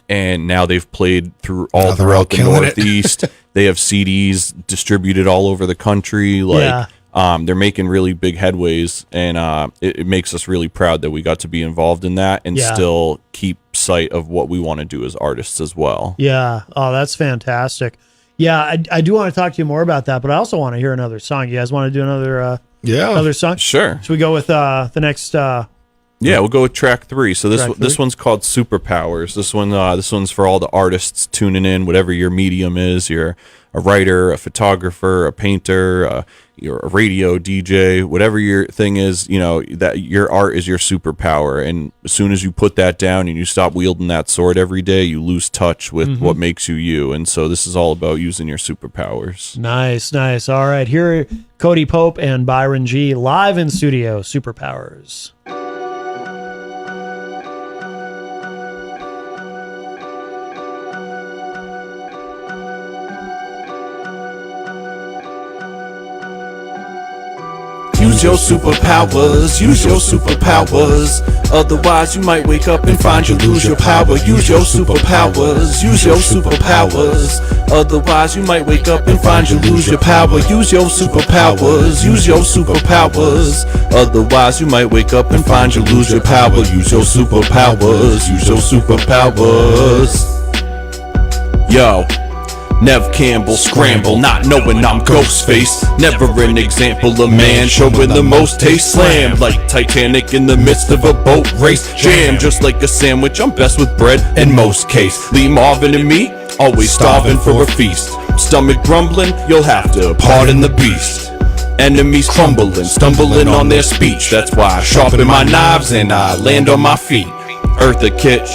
Speaker 17: and now they've played throughout the Northeast. They have CDs distributed all over the country. They're making really big headways, and it makes us really proud that we got to be involved in that and still keep sight of what we want to do as artists as well.
Speaker 9: Yeah. Oh, that's fantastic. Yeah, I do want to talk to you more about that, but I also want to hear another song. You guys want to do another song?
Speaker 17: Sure.
Speaker 9: Should we go with the next?
Speaker 17: We'll go with track 3. So this one's called Superpowers. This one's for all the artists tuning in, whatever your medium is. You're a writer, a photographer, a painter, you're a radio DJ, whatever your thing is, that your art is your superpower. And as soon as you put that down and you stop wielding that sword every day, you lose touch with what makes you you. And so this is all about using your superpowers.
Speaker 9: Nice. All right, here are Cody Pope and Byron G live in studio, Superpowers.
Speaker 17: Use your superpowers. Otherwise, you might wake up and find you lose your power. Use your superpowers. Otherwise, you might wake up and find you lose your power. Use your superpowers. Otherwise, you might wake up and find you lose your power. Use your superpowers. Yo. Nev Campbell, scramble, not knowing I'm Ghostface. Never an example of man showing the most taste. Slam like Titanic in the midst of a boat race. Jam just like a sandwich, I'm best with bread in most case. Lee Marvin and me, always starving for a feast. Stomach grumbling, you'll have to pardon the beast. Enemies crumbling, stumbling on their speech. That's why I sharpen my knives and I land on my feet. Eartha Kitt,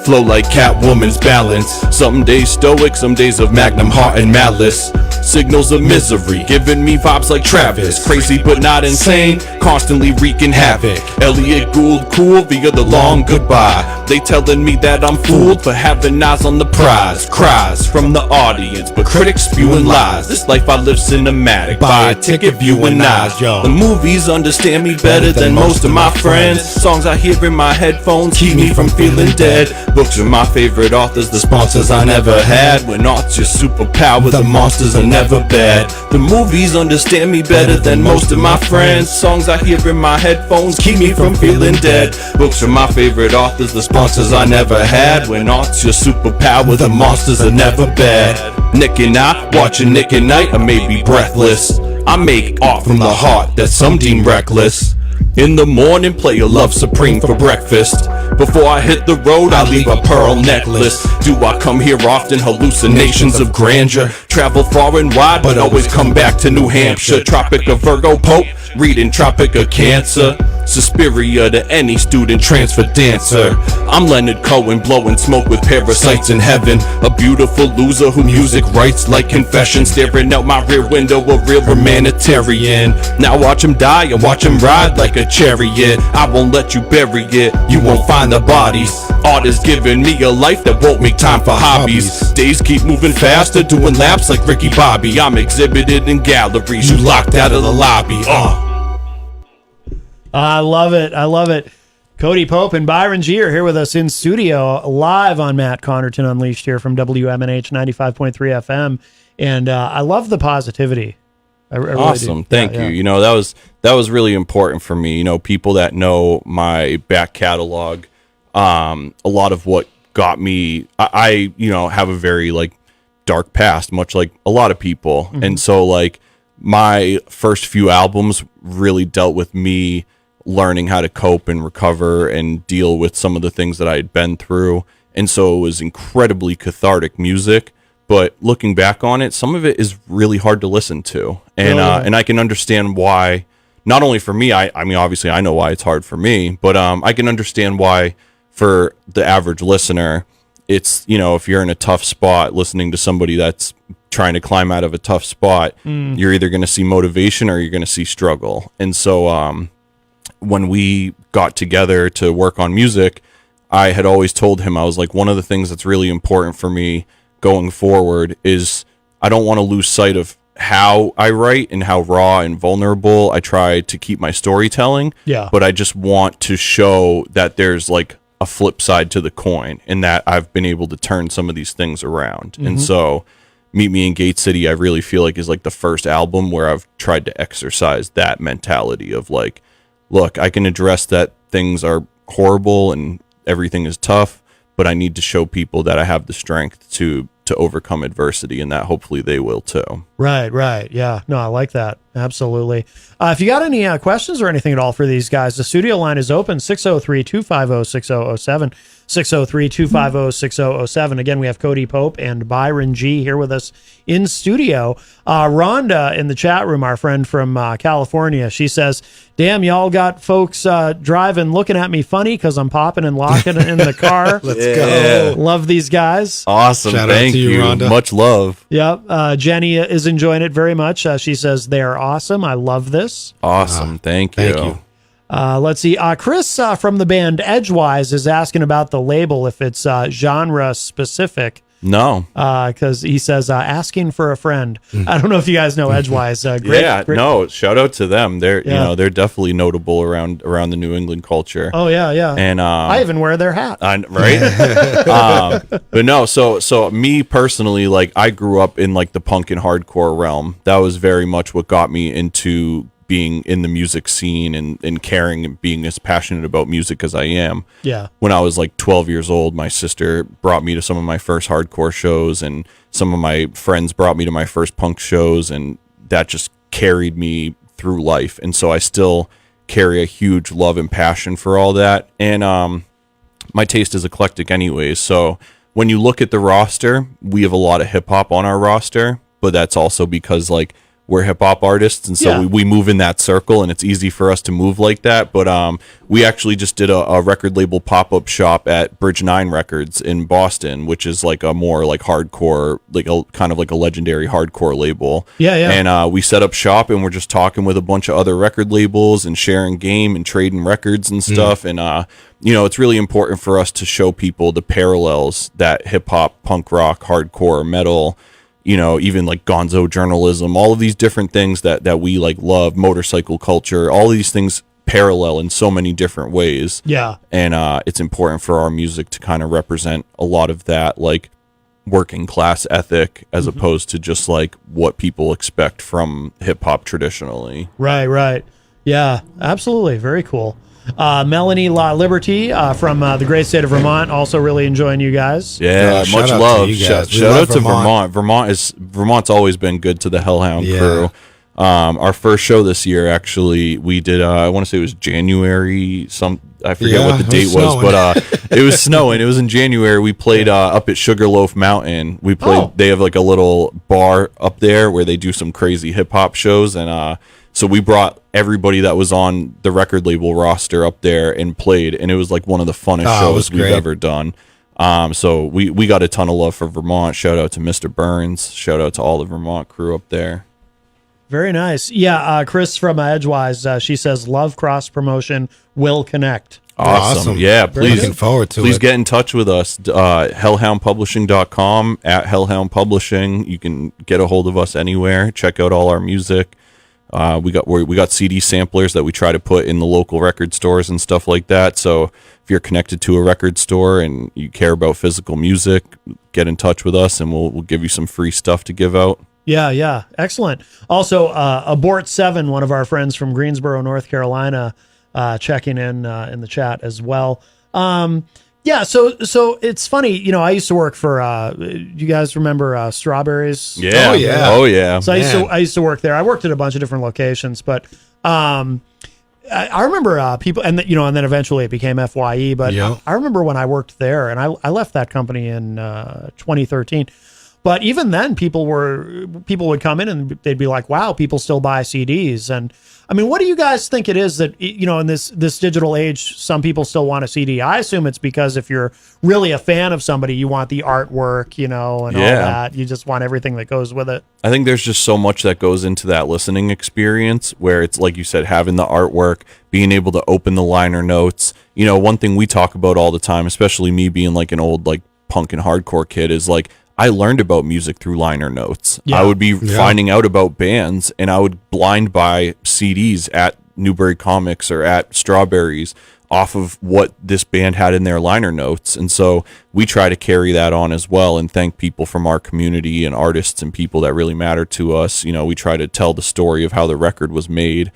Speaker 17: Flow like Catwoman's balance. Some days stoic, some days of magnum heart and malice. Signals of misery, giving me vibes like Travis. Crazy but not insane, constantly wreaking havoc. Elliot Gould cool via the long goodbye. They telling me that I'm fooled for having eyes on the prize. Cries from the audience, but critics spewing lies. This life I live cinematic, buy a ticket viewing eyes. The movies understand me better than most of my friends. Songs I hear in my headphones keep me from feeling dead. Books are my favorite authors, the sponsors I never had. When art's your superpower, the monsters are never bad. The movies understand me better than most of my friends. Songs I hear in my headphones keep me from feeling dead. Books are my favorite authors, the sponsors I never had. When art's your superpower, the monsters are never bad. Nick and I, watching Nick at Night, I may be breathless. I make art from the heart that some deem reckless. In the morning, play a Love Supreme for breakfast. Before I hit the road, I leave a pearl necklace. Do I come here often? Hallucinations of grandeur. Travel far and wide, but always come back to New Hampshire. Tropic of Virgo Pope, reading Tropic of Cancer. Suspiria to any student transfer dancer. I'm Leonard Cohen, blowing smoke with parasites in heaven. A beautiful loser who music writes like confession. Staring out my rear window, a real humanitarian. Now watch him die and watch him ride like a chariot. I won't let you bury it, you won't find the bodies. Art is giving me a life that won't make time for hobbies. Days keep moving faster, doing laps like Ricky Bobby. I'm exhibited in galleries, you locked out of the lobby.
Speaker 9: I love it. I love it. Cody Pope and Byron G are here with us in studio, live on Matt Connerton Unleashed here from WMNH 95.3 FM. And I love the positivity. I really
Speaker 17: awesome.
Speaker 9: do.
Speaker 17: Thank you.
Speaker 9: Yeah.
Speaker 17: You know, that was really important for me. You know, people that know my back catalog, a lot of what got me, I you know, have a very like dark past, much like a lot of people.
Speaker 9: Mm-hmm.
Speaker 17: And so like my first few albums really dealt with me learning how to cope and recover and deal with some of the things that I had been through. And so it was incredibly cathartic music. But looking back on it, some of it is really hard to listen to. And and I can understand why, not only for me, I mean, obviously I know why it's hard for me, but I can understand why for the average listener, it's, you know, if you're in a tough spot, listening to somebody that's trying to climb out of a tough spot, you're either going to see motivation or you're going to see struggle. And so when we got together to work on music, I had always told him, I was like, one of the things that's really important for me going forward is I don't want to lose sight of how I write and how raw and vulnerable I try to keep my storytelling.
Speaker 9: Yeah.
Speaker 17: But I just want to show that there's like a flip side to the coin and that I've been able to turn some of these things around.
Speaker 9: Mm-hmm.
Speaker 17: And so Meet Me in Gate City, I really feel like is like the first album where I've tried to exercise that mentality of like, look, I can address that things are horrible and everything is tough, but I need to show people that I have the strength to overcome adversity, and that hopefully they will too.
Speaker 9: Right. Yeah. No, I like that. Absolutely. If you got any questions or anything at all for these guys, the studio line is open, 603-250-6007, 603-250-6007. Again, we have Cody Pope and Byron G here with us in studio. Rhonda in the chat room, our friend from California, she says, damn, y'all got folks driving, looking at me funny because I'm popping and locking in the car.
Speaker 18: Let's go.
Speaker 9: Love these guys.
Speaker 17: Awesome.
Speaker 18: Shout out
Speaker 17: Thank
Speaker 18: to you, Rhonda.
Speaker 17: Much love.
Speaker 9: Yep. Jenny is enjoying it very much. She says, they are awesome. I love this.
Speaker 17: Awesome. Thank you.
Speaker 9: Let's see. Chris from the band Edgewise is asking about the label, if it's genre specific.
Speaker 17: No.
Speaker 9: Because he says, asking for a friend. I don't know if you guys know Edgewise. Great.
Speaker 17: No, shout out to them. They're you know, they're definitely notable around the New England culture.
Speaker 9: Oh yeah.
Speaker 17: And
Speaker 9: I even wear their hat.
Speaker 17: Right? But no, so me personally, like I grew up in like the punk and hardcore realm. That was very much what got me into being in the music scene and caring and being as passionate about music as I am.
Speaker 9: Yeah.
Speaker 17: When I was like 12 years old, my sister brought me to some of my first hardcore shows, and some of my friends brought me to my first punk shows, and that just carried me through life. And so I still carry a huge love and passion for all that. And my taste is eclectic anyways. So when you look at the roster, we have a lot of hip hop on our roster, but that's also because like we're hip hop artists, and so
Speaker 9: Yeah.
Speaker 17: we move in that circle, and it's easy for us to move like that. But we actually just did a record label pop-up shop at Bridge 9 Records in Boston, which is like a more like hardcore, like a kind of like a legendary hardcore label.
Speaker 9: Yeah, yeah.
Speaker 17: And we set up shop, and we're just talking with a bunch of other record labels and sharing game and trading records and stuff. And it's really important for us to show people the parallels that hip hop, punk rock, hardcore, metal, even like gonzo journalism, all of these different things that we like love, motorcycle culture, all of these things parallel in so many different ways.
Speaker 9: Yeah.
Speaker 17: And it's important for our music to kind of represent a lot of that like working class ethic as opposed to just like what people expect from hip hop traditionally.
Speaker 9: Right. Yeah, absolutely. Very cool. Melanie La Liberty from the great state of Vermont, also really enjoying you guys.
Speaker 17: Yeah,
Speaker 18: shout
Speaker 17: much
Speaker 18: out to
Speaker 17: love.
Speaker 18: you guys. We
Speaker 17: Shout
Speaker 18: love
Speaker 17: out to
Speaker 18: Vermont.
Speaker 17: Vermont's always been good to the Hellhound crew. Our first show this year, actually, we did. I want to say it was January. I forget what the date was, but it was snowing. It was in January. We played up at Sugarloaf Mountain. We played. They have like a little bar up there where they do some crazy hip hop shows, and so we brought everybody that was on the record label roster up there and played, and it was like one of the funnest shows we've ever done. So we got a ton of love for Vermont. Shout out to Mr. Burns. Shout out to all the Vermont crew up there.
Speaker 9: Very nice. Yeah, Chris from Edgewise, she says, love cross promotion, will connect.
Speaker 17: Awesome. Yeah, please.
Speaker 18: Looking forward to
Speaker 17: Please
Speaker 18: it.
Speaker 17: get in touch with us. Hellhoundpublishing.com, at Hellhound Publishing. You can get a hold of us anywhere. Check out all our music. We got CD samplers that we try to put in the local record stores and stuff like that. So if you're connected to a record store and you care about physical music, get in touch with us and we'll give you some free stuff to give out.
Speaker 9: Yeah. Excellent. Also, Abort 7, one of our friends from Greensboro, North Carolina, checking in the chat as well. Yeah, so it's funny, I used to work for you guys remember Strawberries?
Speaker 17: Yeah. Oh yeah.
Speaker 9: So I used to work there. I worked at a bunch of different locations, but I remember people, and and then eventually it became FYE. But I remember when I worked there, and I left that company in 2013. But even then, people would come in and they'd be like, "Wow, people still buy CDs." And I mean, what do you guys think it is that in this digital age, some people still want a CD? I assume it's because if you're really a fan of somebody, you want the artwork, and all that. You just want everything that goes with it.
Speaker 17: I think there's just so much that goes into that listening experience where it's like you said, having the artwork, being able to open the liner notes. One thing we talk about all the time, especially me being like an old like punk and hardcore kid, is like I learned about music through liner notes.
Speaker 9: Yeah.
Speaker 17: I would be finding out about bands, and I would blind buy CDs at Newbury Comics or at Strawberries off of what this band had in their liner notes. And so we try to carry that on as well and thank people from our community and artists and people that really matter to us. We try to tell the story of how the record was made.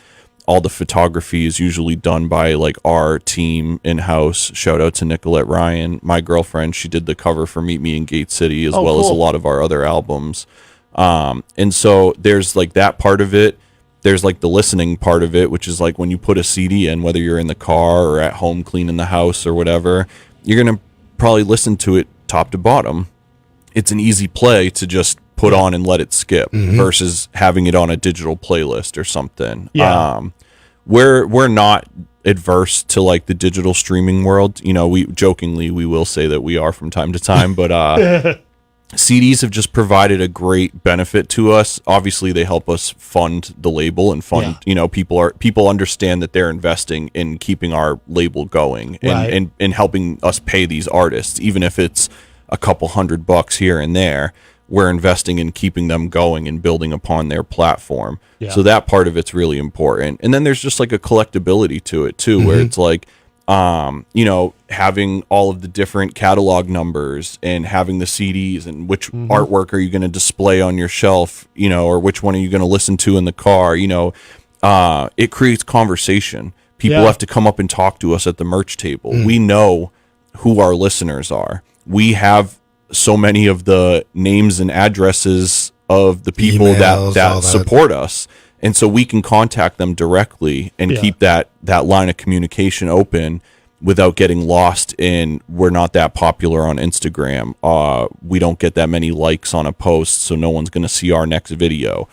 Speaker 17: All the photography is usually done by like our team in-house. Shout out to Nicolette Ryan, my girlfriend. She did the cover for Meet Me in Gate City as well as a lot of our other albums. And so there's like that part of it. There's like the listening part of it, which is like when you put a CD in, whether you're in the car or at home cleaning the house or whatever, you're going to probably listen to it top to bottom. It's an easy play to just put on and let it skip versus having it on a digital playlist or something.
Speaker 9: Yeah.
Speaker 17: We're not adverse to like the digital streaming world. We jokingly, we will say that we are from time to time, but CDs have just provided a great benefit to us. Obviously they help us fund the label and fund, people understand that they're investing in keeping our label going and helping us pay these artists, even if it's a couple $100 here and there. We're investing in keeping them going and building upon their platform.
Speaker 9: Yeah.
Speaker 17: So that part of it's really important. And then there's just like a collectability to it too, where it's like, having all of the different catalog numbers and having the CDs and which artwork are you going to display on your shelf, or which one are you going to listen to in the car? It creates conversation. People have to come up and talk to us at the merch table. We know who our listeners are. We have so many of the names and addresses of the people
Speaker 18: Emails,
Speaker 17: that support us. And so we can contact them directly and keep that line of communication open without getting lost in we're not that popular on Instagram. We don't get that many likes on a post, so no one's going to see our next video.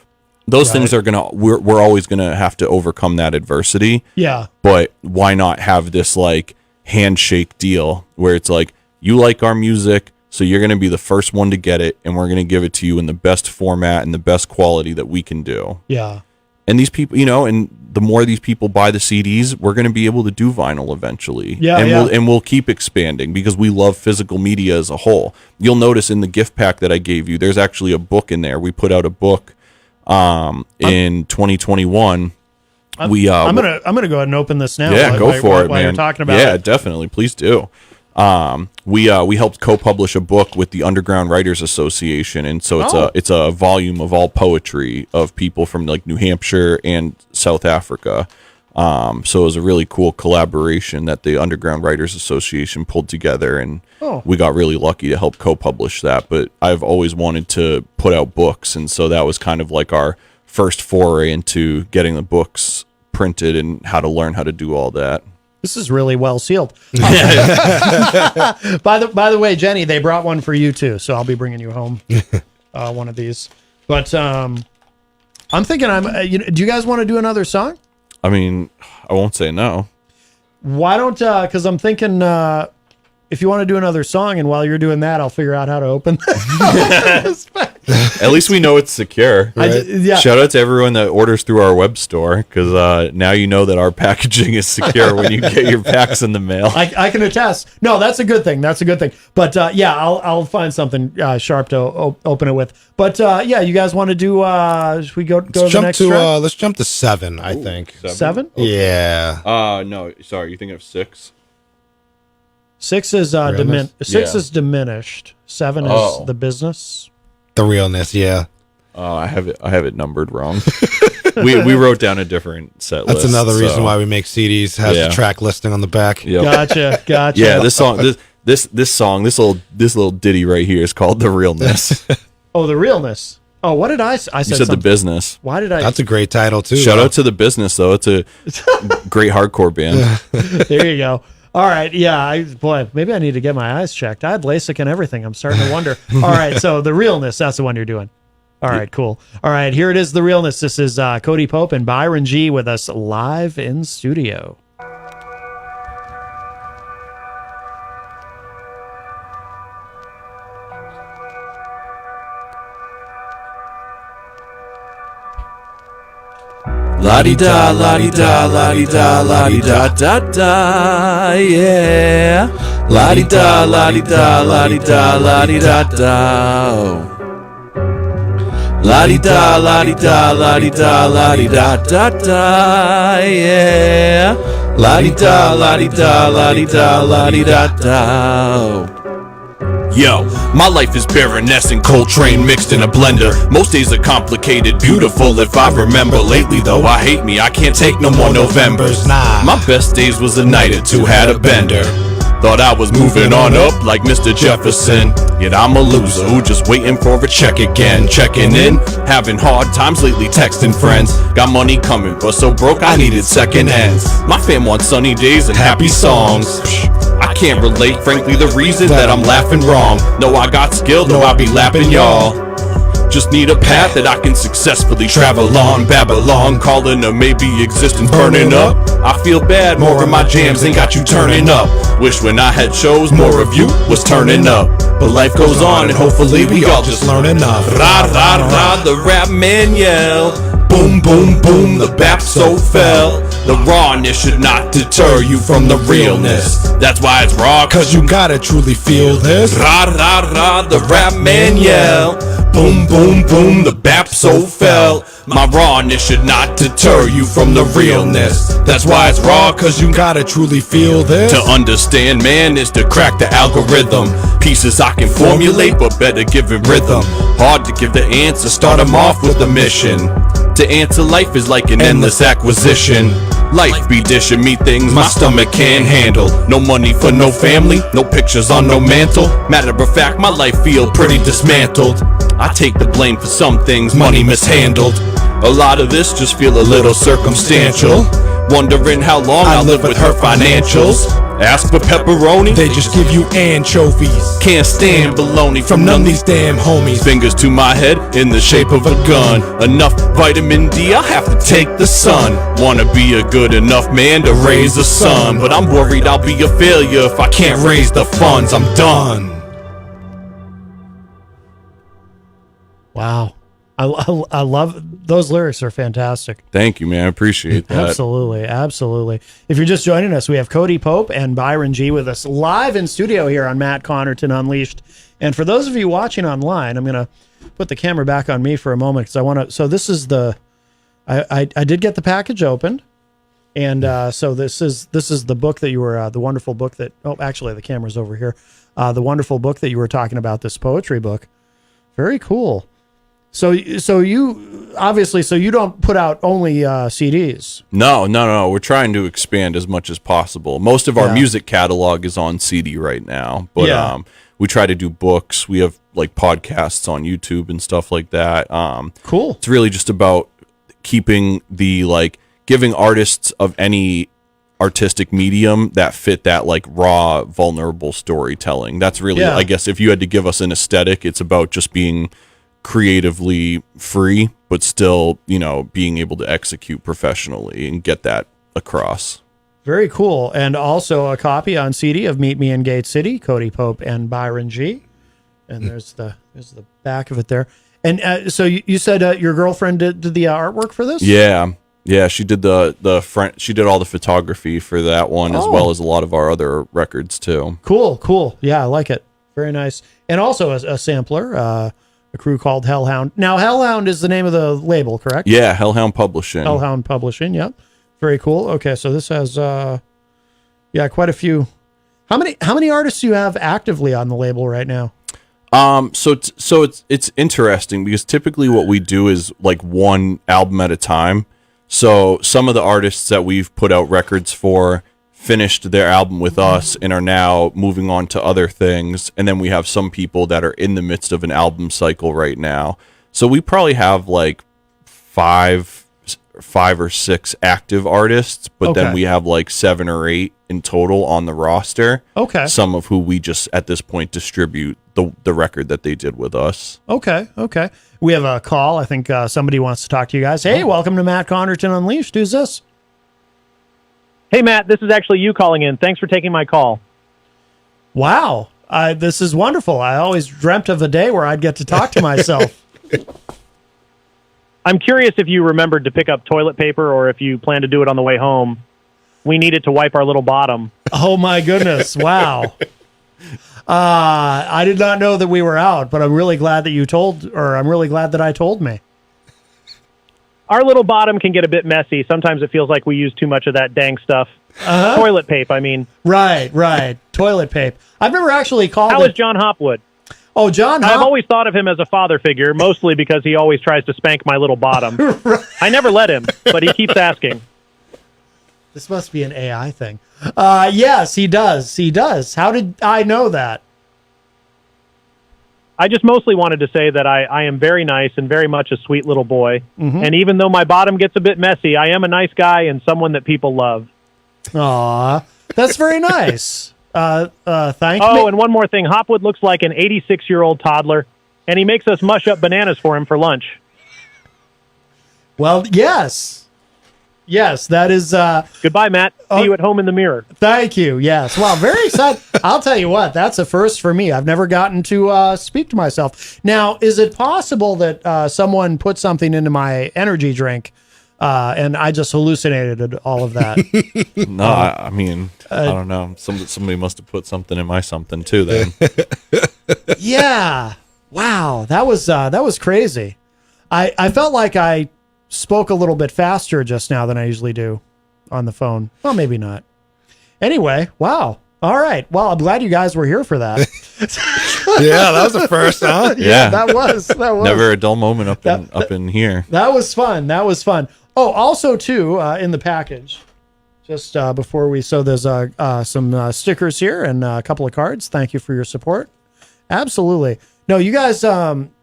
Speaker 17: those things are gonna we're always gonna have to overcome that adversity.
Speaker 9: Yeah.
Speaker 17: But why not have this like handshake deal where it's like, you like our music, so you're gonna be the first one to get it, and we're gonna give it to you in the best format and the best quality that we can do.
Speaker 9: Yeah.
Speaker 17: And these people, and the more these people buy the CDs, we're going to be able to do vinyl eventually.
Speaker 9: Yeah,
Speaker 17: and we'll keep expanding because we love physical media as a whole. You'll notice in the gift pack that I gave you, there's actually a book in there. We put out a book in 2021.
Speaker 9: I'm gonna go ahead and open this now.
Speaker 17: Yeah, go for it,
Speaker 9: while
Speaker 17: man.
Speaker 9: You're talking about
Speaker 17: yeah,
Speaker 9: it.
Speaker 17: definitely. Please do. We helped co-publish a book with the Underground Writers Association, and so it's a volume of all poetry of people from like New Hampshire and South Africa. So it was a really cool collaboration that the Underground Writers Association pulled together, and we got really lucky to help co-publish that. But I've always wanted to put out books, and so that was kind of like our first foray into getting the books printed and how to learn how to do all that.
Speaker 9: This is really well sealed. By the way, Jenny, they brought one for you too, so I'll be bringing you home one of these. But I'm thinking, do you guys want to do another song?
Speaker 17: I mean, I won't say no.
Speaker 9: Why don't? Because I'm thinking, if you want to do another song, and while you're doing that, I'll figure out how to open this pack.
Speaker 17: At least we know it's secure.
Speaker 9: Yeah.
Speaker 17: Shout out to everyone that orders through our web store, because now you know that our packaging is secure when you get your packs in the mail.
Speaker 9: I can attest. No, that's a good thing. That's a good thing. But I'll find something sharp to open it with. But you guys want to do? Should we go to the next track?
Speaker 18: Let's jump to 7. I think
Speaker 9: 7.
Speaker 17: Okay.
Speaker 18: Yeah.
Speaker 17: No, sorry. You thinking of 6?
Speaker 9: 6 is is diminished. 7 is the business.
Speaker 18: The realness, yeah.
Speaker 17: Oh, I have it numbered wrong. we wrote down a different set list.
Speaker 18: That's another reason why we make CDs. Has the track listing on the back.
Speaker 17: Yep.
Speaker 9: Gotcha.
Speaker 17: Yeah, this song, this little ditty right here is called "The Realness."
Speaker 9: Oh, the realness. Oh, what did I say? I
Speaker 17: said The Business.
Speaker 9: Why did I?
Speaker 18: That's a great title too.
Speaker 17: Shout out to The Business though. It's a great hardcore band.
Speaker 9: There you go. All right, yeah, maybe I need to get my eyes checked. I had LASIK and everything. I'm starting to wonder. All right, so The Realness, that's the one you're doing. All right, cool. All right, here it is, The Realness. This is Cody Pope and Byron G with us live in studio.
Speaker 17: La-di-da, la-di-da, la-di-da, la-di-da-da-da, yeah. La-di-da, la-di-da, la-di-da, la-di-da-da. La-di-da, la-di-da, la-di-da, la-di-da-da-da, yeah. La-di-da, la-di-da, la-di-da, la-di-da-da. Yo, my life is barrenness and Coltrane mixed in a blender. Most days are complicated, beautiful if I remember. Lately though, I hate me, I can't take no more Novembers. My best days was the night or two had a bender. Thought I was moving on up like Mr. Jefferson. Yet I'm a loser who just waiting for a check again. Checking in, having hard times lately texting friends. Got money coming, but so broke I needed second hands. My fam wants sunny days and happy songs. I can't relate, frankly, the reason that I'm laughing wrong. No, I got skill, though I be lapping y'all. Just need a path that I can successfully travel on. Babylon calling or maybe existence burning up. I feel bad, more of my jams ain't got you turning up. Wish when I had shows, more of you was turning up. But life goes on and hopefully we all just learn enough. Ra ra ra, the rap man yell. Boom boom boom, the bap so fell. The rawness should not deter you from the realness. That's why it's raw,
Speaker 18: cause you gotta truly feel this.
Speaker 17: Ra ra ra, the rap man yell. Boom boom boom, the bap so fell. My rawness should not deter you from the realness. That's why it's raw, cause you
Speaker 18: gotta truly feel this.
Speaker 17: To understand man is to crack the algorithm. Pieces I can formulate, but better give it rhythm. Hard to give the answer, start them off with a mission. To answer life is like an endless acquisition. Life be dishing me things my stomach can't handle. No money for no family, no pictures on no mantle. Matter of fact, my life feel pretty dismantled. I take the blame for some things money mishandled. A lot of this just feel a little circumstantial. Wondering how long I'll live with her financials. Ask for pepperoni,
Speaker 18: They just give you anchovies.
Speaker 17: can't stand baloney
Speaker 18: From none of these damn homies.
Speaker 17: Fingers to my head in the shape of a gun. Enough vitamin D, I have to take the sun. Wanna be a good enough man to raise a son, but I'm worried I'll be a failure if I can't raise the funds. I'm done.
Speaker 9: Wow. I love those lyrics are fantastic.
Speaker 17: Thank you, man. I appreciate that.
Speaker 9: Absolutely. Absolutely. If you're just joining us, we have Cody Pope and Byron G with us live in studio here on Matt Connerton Unleashed. And for those of you watching online, I'm going to put the camera back on me for a moment because I want to. So this is the, I did get the package opened. And so this is the book that you were, the wonderful book that, oh, actually the camera's over here. The wonderful book that you were talking about, this poetry book. Very cool. So you obviously, so you don't put out only CDs.
Speaker 17: No. We're trying to expand as much as possible. Most of our music catalog is on CD right now, but we try to do books. We have like podcasts on YouTube and stuff like that.
Speaker 9: Cool.
Speaker 17: It's really just about keeping the giving artists of any artistic medium that fit that like raw, vulnerable storytelling. That's really, I guess, if you had to give us an aesthetic, it's about just being creatively free, but still, being able to execute professionally and get that across.
Speaker 9: Very cool. And also a copy on CD of Meet Me in Gate City, Cody Pope and Byron G. And there's the back of it there. And so you said your girlfriend did the artwork for this?
Speaker 17: Yeah, she did the front. She did all the photography for that one, as well as a lot of our other records too.
Speaker 9: Cool. Yeah, I like it. Very nice. And also a sampler, a crew called Hellhound. Now, Hellhound is the name of the label, correct?
Speaker 17: Yeah, Hellhound Publishing.
Speaker 9: Hellhound Publishing. Yep. Very cool. Okay, so this has quite a few. How many artists do you have actively on the label right now?
Speaker 17: So it's interesting because typically what we do is like one album at a time. So some of the artists that we've put out records for finished their album with us and are now moving on to other things. And then we have some people that are in the midst of an album cycle right now. So we probably have like five or six active artists, but then we have like 7 or 8 in total on the roster.
Speaker 9: Okay.
Speaker 17: Some of who we just at this point distribute the record that they did with us.
Speaker 9: Okay. We have a call. I think somebody wants to talk to you guys. Hey, welcome to Matt Connerton Unleashed. Who's this?
Speaker 19: Hey, Matt, this is actually you calling in. Thanks for taking my call.
Speaker 9: Wow. This is wonderful. I always dreamt of a day where I'd get to talk to myself.
Speaker 19: I'm curious if you remembered to pick up toilet paper or if you plan to do it on the way home. We need it to wipe our little bottom.
Speaker 9: Oh, my goodness. Wow. I did not know that we were out, but I'm really glad that I told me.
Speaker 19: Our little bottom can get a bit messy. Sometimes it feels like we use too much of that dang stuff. Toilet paper, I mean.
Speaker 9: Right. Toilet paper. I've never actually called
Speaker 19: How is John Hopwood?
Speaker 9: Oh, John
Speaker 19: I've always thought of him as a father figure, mostly because he always tries to spank my little bottom. I never let him, but he keeps asking.
Speaker 9: This must be an AI thing. Yes, he does. How did I know that?
Speaker 19: I just mostly wanted to say that I am very nice and very much a sweet little boy.
Speaker 9: Mm-hmm.
Speaker 19: And even though my bottom gets a bit messy, I am a nice guy and someone that people love.
Speaker 9: Aw, that's very nice. Thank you.
Speaker 19: Oh, and one more thing. Hopwood looks like an 86-year-old toddler, and he makes us mush up bananas for him for lunch.
Speaker 9: Well, yes. Yes, that is...
Speaker 19: Goodbye, Matt. See you at home in the mirror.
Speaker 9: Thank you. Yes. Well, very excited. I'll tell you what, that's a first for me. I've never gotten to speak to myself. Now, is it possible that someone put something into my energy drink and I just hallucinated all of that?
Speaker 17: No, I mean, I don't know. Somebody must have put something in my something too then.
Speaker 9: Yeah. Wow. That was crazy. I felt like I spoke a little bit faster just now than I usually do on the phone. Well, maybe not. Anyway, wow. All right. Well, I'm glad you guys were here for that.
Speaker 18: Yeah, that was the first, huh?
Speaker 9: Yeah, that was.
Speaker 17: Never a dull moment up in here.
Speaker 9: That was fun. Oh, also too, in the package, just before there's some stickers here and a couple of cards. Thank you for your support. Absolutely. No, you guys,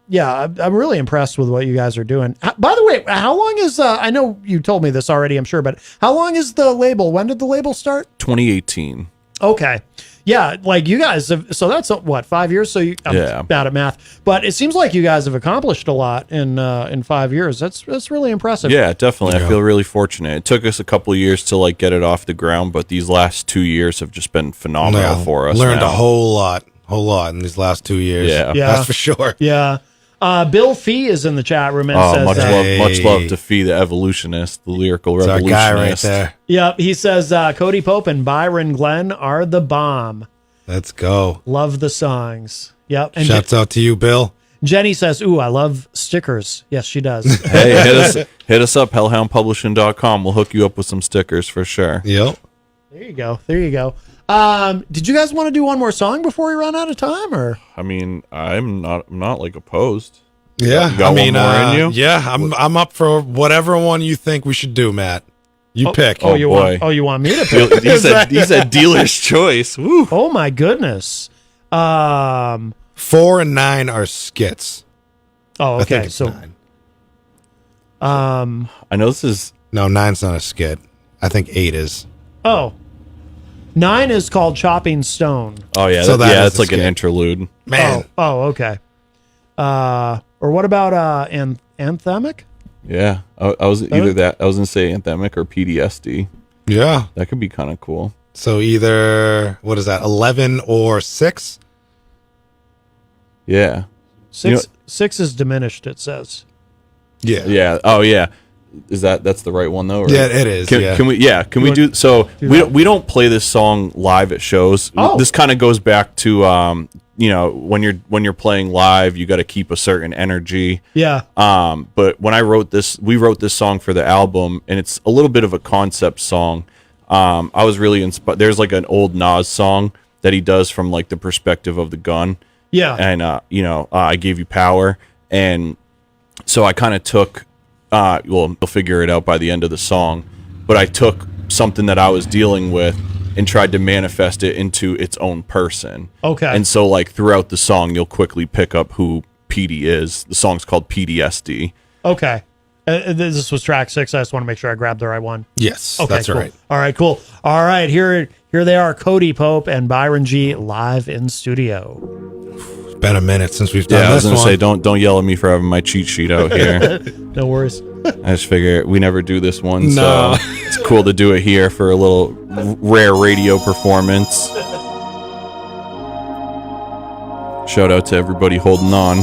Speaker 9: yeah, I'm really impressed with what you guys are doing. By the way, how long is, I know you told me this already, I'm sure, but how long is the label? When did the label start?
Speaker 17: 2018.
Speaker 9: Okay. Yeah, like you guys have, so that's what, 5 years? So I'm bad at math, but it seems like you guys have accomplished a lot in 5 years. That's really impressive.
Speaker 17: Yeah, definitely. I feel really fortunate. It took us a couple of years to like get it off the ground, but these last 2 years have just been phenomenal for us.
Speaker 18: Learned a whole lot in these last 2 years.
Speaker 9: Yeah.
Speaker 18: That's for sure.
Speaker 9: Yeah. Bill Fee is in the chat room and says,
Speaker 17: much love to Fee, the evolutionist, the lyrical
Speaker 18: That's
Speaker 17: revolutionist.
Speaker 18: our guy right there.
Speaker 9: Yep, he says Cody Pope and Byron Glenn are the bomb.
Speaker 18: Let's go.
Speaker 9: Love the songs. Yep. And
Speaker 18: Shouts out to you, Bill.
Speaker 9: Jenny says, "Ooh, I love stickers." Yes, she does.
Speaker 17: Hey, hit us up, hellhoundpublishing.com. We'll hook you up with some stickers for sure.
Speaker 18: Yep.
Speaker 9: There you go. Did you guys want to do one more song before we run out of time, or?
Speaker 17: I mean, I'm not like opposed.
Speaker 18: Yeah,
Speaker 17: You got one more in you?
Speaker 18: Yeah, I'm up for whatever one you think we should do, Matt. You pick.
Speaker 9: You want me to pick?
Speaker 17: He said dealer's choice. Woo.
Speaker 9: Oh my goodness.
Speaker 18: 4 and 9 are skits.
Speaker 9: Oh,
Speaker 18: I
Speaker 9: okay.
Speaker 18: think it's
Speaker 9: So
Speaker 18: 9.
Speaker 17: I know this is
Speaker 18: 9's not a skit. I think 8 is.
Speaker 9: 9 is called Chopping Stone.
Speaker 17: Oh yeah,
Speaker 18: So
Speaker 17: it's like an interlude.
Speaker 18: Man.
Speaker 9: Okay. Or what about anthemic?
Speaker 17: Yeah, I was either that. I was gonna say anthemic or PTSD.
Speaker 18: Yeah,
Speaker 17: that could be kind of cool.
Speaker 18: So either what is that, 11 or 6?
Speaker 17: Yeah,
Speaker 9: 6 is diminished. It says.
Speaker 17: Yeah. Oh yeah. That's the right one though? Right?
Speaker 18: Yeah, it is.
Speaker 17: Can we do so? We don't play this song live at shows. This kind of goes back to when you're playing live, you got to keep a certain energy.
Speaker 9: Yeah.
Speaker 17: But when we wrote this song for the album, and it's a little bit of a concept song. I was really inspired. There's like an old Nas song that he does from like the perspective of the gun.
Speaker 9: Yeah.
Speaker 17: And I gave you power, and so I kind of took. You'll figure it out by the end of the song. But I took something that I was dealing with and tried to manifest it into its own person.
Speaker 9: Okay.
Speaker 17: And so, like, throughout the song, you'll quickly pick up who Petey is. The song's called PTSD.
Speaker 9: Okay. This was track 6. I just want to make sure I grabbed the right one.
Speaker 18: Yes,
Speaker 9: okay,
Speaker 18: that's
Speaker 9: cool.
Speaker 18: right.
Speaker 9: All right, cool. All right, here they are, Cody Pope and Byron G live in studio.
Speaker 18: It's been a minute since we've done this.
Speaker 17: I was gonna say, don't yell at me for having my cheat sheet out here.
Speaker 9: No worries.
Speaker 17: I just figure we never do this one,
Speaker 18: No.
Speaker 17: so it's cool to do it here for a little rare radio performance. Shout out to everybody holding on.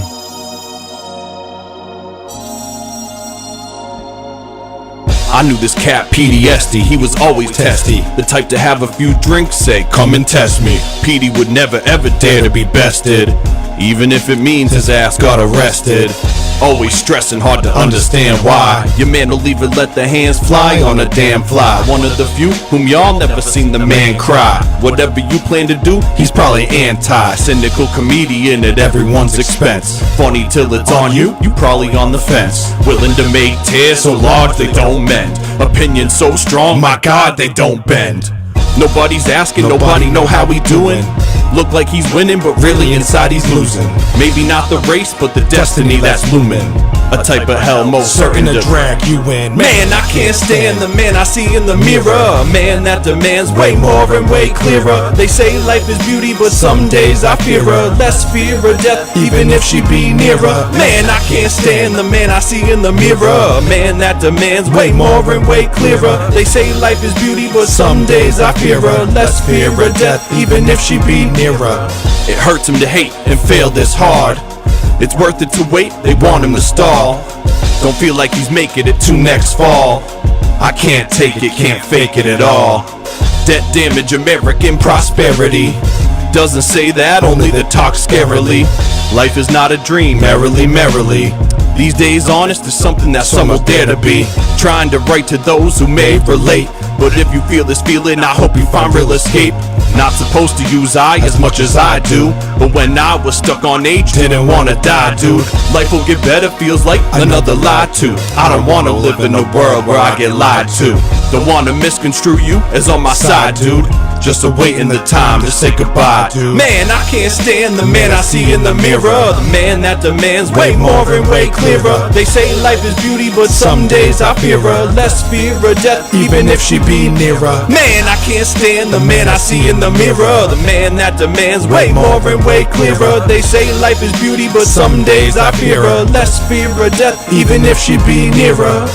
Speaker 17: I knew this cat PTSD, he was always testy. The type to have a few drinks, say, come and test me. Petey would never ever dare to be bested, even if it means his ass got arrested. Always stressing, hard to understand why. Your man will even let the hands fly on a damn fly. One of the few whom y'all never seen the man cry. Whatever you plan to do, he's probably anti. Cynical comedian at everyone's expense. Funny till it's on you, you probably on the fence. Willing to make tears so large they don't mend. Opinions so strong, my God, they don't bend. Nobody's asking, nobody know how he doing. Look like he's winning, but really inside he's losing. Maybe not the race, but the destiny that's looming. A type of hell most certain to drag you in. Man, I can't stand the man I see in the mirror. A man that demands way more and way clearer. They say life is beauty, but some days I fear her. Less fear of death, even if she be nearer. Man, I can't stand the man I see in the mirror. A man that demands way more and way clearer. They say life is beauty, but some days I fear her. Less fear of death, even if she be nearer. It hurts him to hate and fail this hard. It's worth it to wait, they want him to stall. Don't feel like he's making it to next fall. I can't take it, can't fake it at all. Debt damage, American prosperity. Doesn't say that, only the talk scarily. Life is not a dream, merrily, merrily. These days honest is something that some will dare to be. Trying to write to those who may relate. But if you feel this feeling, I hope you find real escape. Not supposed to use I as much as I do. But when I was stuck on age, didn't wanna die, dude. Life will get better, feels like another lie too. I don't wanna live in a world where I get lied to. Don't wanna misconstrue you as on my side, dude. just awaiting the time to say goodbye to. Man, I can't stand the man I see in the mirror, the man that demands way more and way clearer. They say life is beauty, but some days I fear her. Less fear of death, even if she be nearer. Man, I can't stand the man I see in the mirror, the man that demands way more and way clearer. They say life is beauty, but some days I fear her. Less fear of death, even if she be nearer.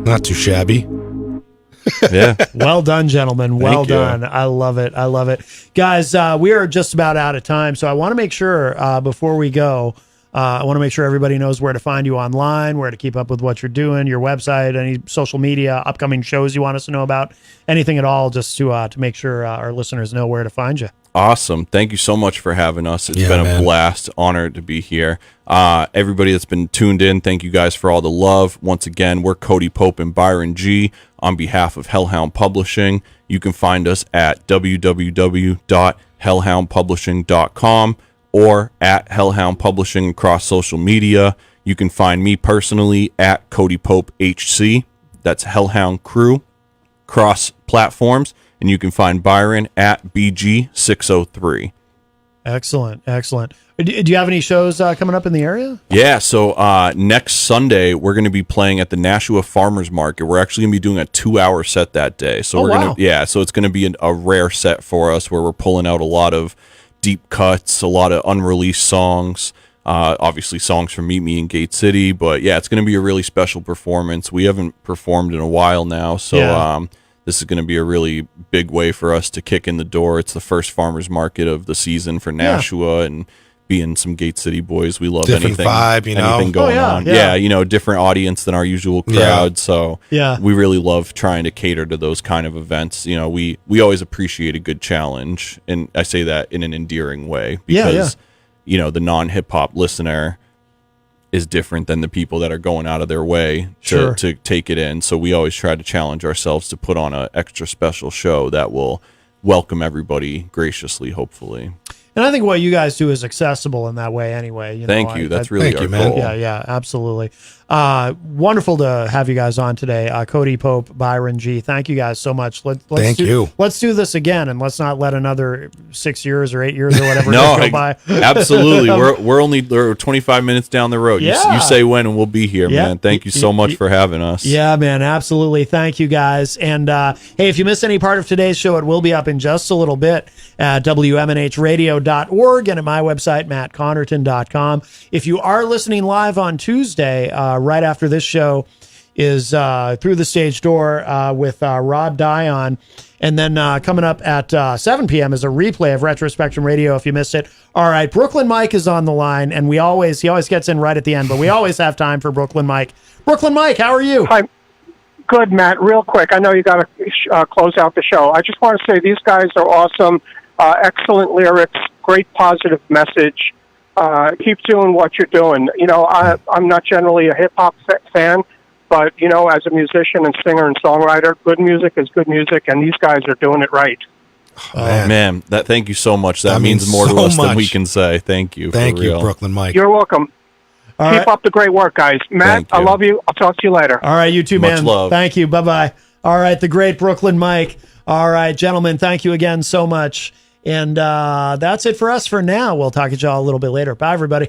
Speaker 18: Not too shabby.
Speaker 17: Yeah.
Speaker 9: Well done, gentlemen. Well
Speaker 17: Thank you.
Speaker 9: done. I love it. I love it. Guys, we are just about out of time. So I want to make sure before we go, I want to make sure everybody knows where to find you online, where to keep up with what you're doing, your website, any social media, upcoming shows you want us to know about, anything at all, just to make sure our listeners know where to find you.
Speaker 17: Awesome. Thank you so much for having us. It's been a blast. Honored to be here. Everybody that's been tuned in, thank you guys for all the love. Once again, we're Cody Pope and Byron G. on behalf of Hellhound Publishing. You can find us at www.hellhoundpublishing.com or at Hellhound Publishing across social media. You can find me personally at Cody Pope HC. That's Hellhound Crew cross platforms. And you can find Byron at BG603.
Speaker 9: Excellent. Excellent. Do you have any shows coming up in the area?
Speaker 17: Yeah, so next Sunday, we're going to be playing at the Nashua Farmers Market. We're actually going to be doing a 2-hour set that day. So so it's going to be a rare set for us where we're pulling out a lot of deep cuts, a lot of unreleased songs, obviously songs from Meet Me in Gate City. But yeah, it's going to be a really special performance. We haven't performed in a while now, so this is going to be a really big way for us to kick in the door. It's the first farmers market of the season for Nashua, and being some Gate City boys, we love
Speaker 18: different
Speaker 17: anything,
Speaker 18: vibe,
Speaker 17: anything going on. Yeah, different audience than our usual crowd. So we really love trying to cater to those kind of events. You know, we always appreciate a good challenge, and I say that in an endearing way because you know, the non-hip hop listener is different than the people that are going out of their way to take it in. So we always try to challenge ourselves to put on an extra special show that will welcome everybody graciously, hopefully.
Speaker 9: And I think what you guys do is accessible in that way anyway. You
Speaker 17: Thank
Speaker 9: know,
Speaker 17: you. That's really our goal.
Speaker 9: Yeah, absolutely. Wonderful to have you guys on today. Cody Pope, Byron G. Thank you guys so much. Let's do this again, and let's not let another 6 years or 8 years or whatever go by.
Speaker 17: Absolutely. We're 25 minutes down the road. You say when, and we'll be here, man. Thank you so much for having us.
Speaker 9: Yeah, man, absolutely. Thank you guys. And hey, if you missed any part of today's show, it will be up in just a little bit at WMNHradio.org and at my website, mattconnerton.com. If you are listening live on Tuesday, right after this show is Through the Stage Door with Rob Dion. And then coming up at 7 p.m. is a replay of Retro Spectrum Radio if you missed it. All right, Brooklyn Mike is on the line, and he always gets in right at the end, but we always have time for Brooklyn Mike. Brooklyn Mike, how are you?
Speaker 20: Hi. Good, Matt. Real quick, I know you got to close out the show. I just want to say these guys are awesome. Excellent lyrics, great positive message. Keep doing what you're doing. You know, I'm not generally a hip-hop fan, but, you know, as a musician and singer and songwriter, good music is good music, and these guys are doing it right.
Speaker 17: Oh, man, thank you so much. That means more to us than we can say. Thank you.
Speaker 18: Thank you, Brooklyn Mike.
Speaker 20: You're welcome. Keep up the great work, guys. Matt, I love you. I'll talk to you later.
Speaker 9: All right, you too, man.
Speaker 17: Much love.
Speaker 9: Thank you. Bye-bye. All right, the great Brooklyn Mike. All right, gentlemen, thank you again so much. And that's it for us for now. We'll talk to y'all a little bit later. Bye, everybody.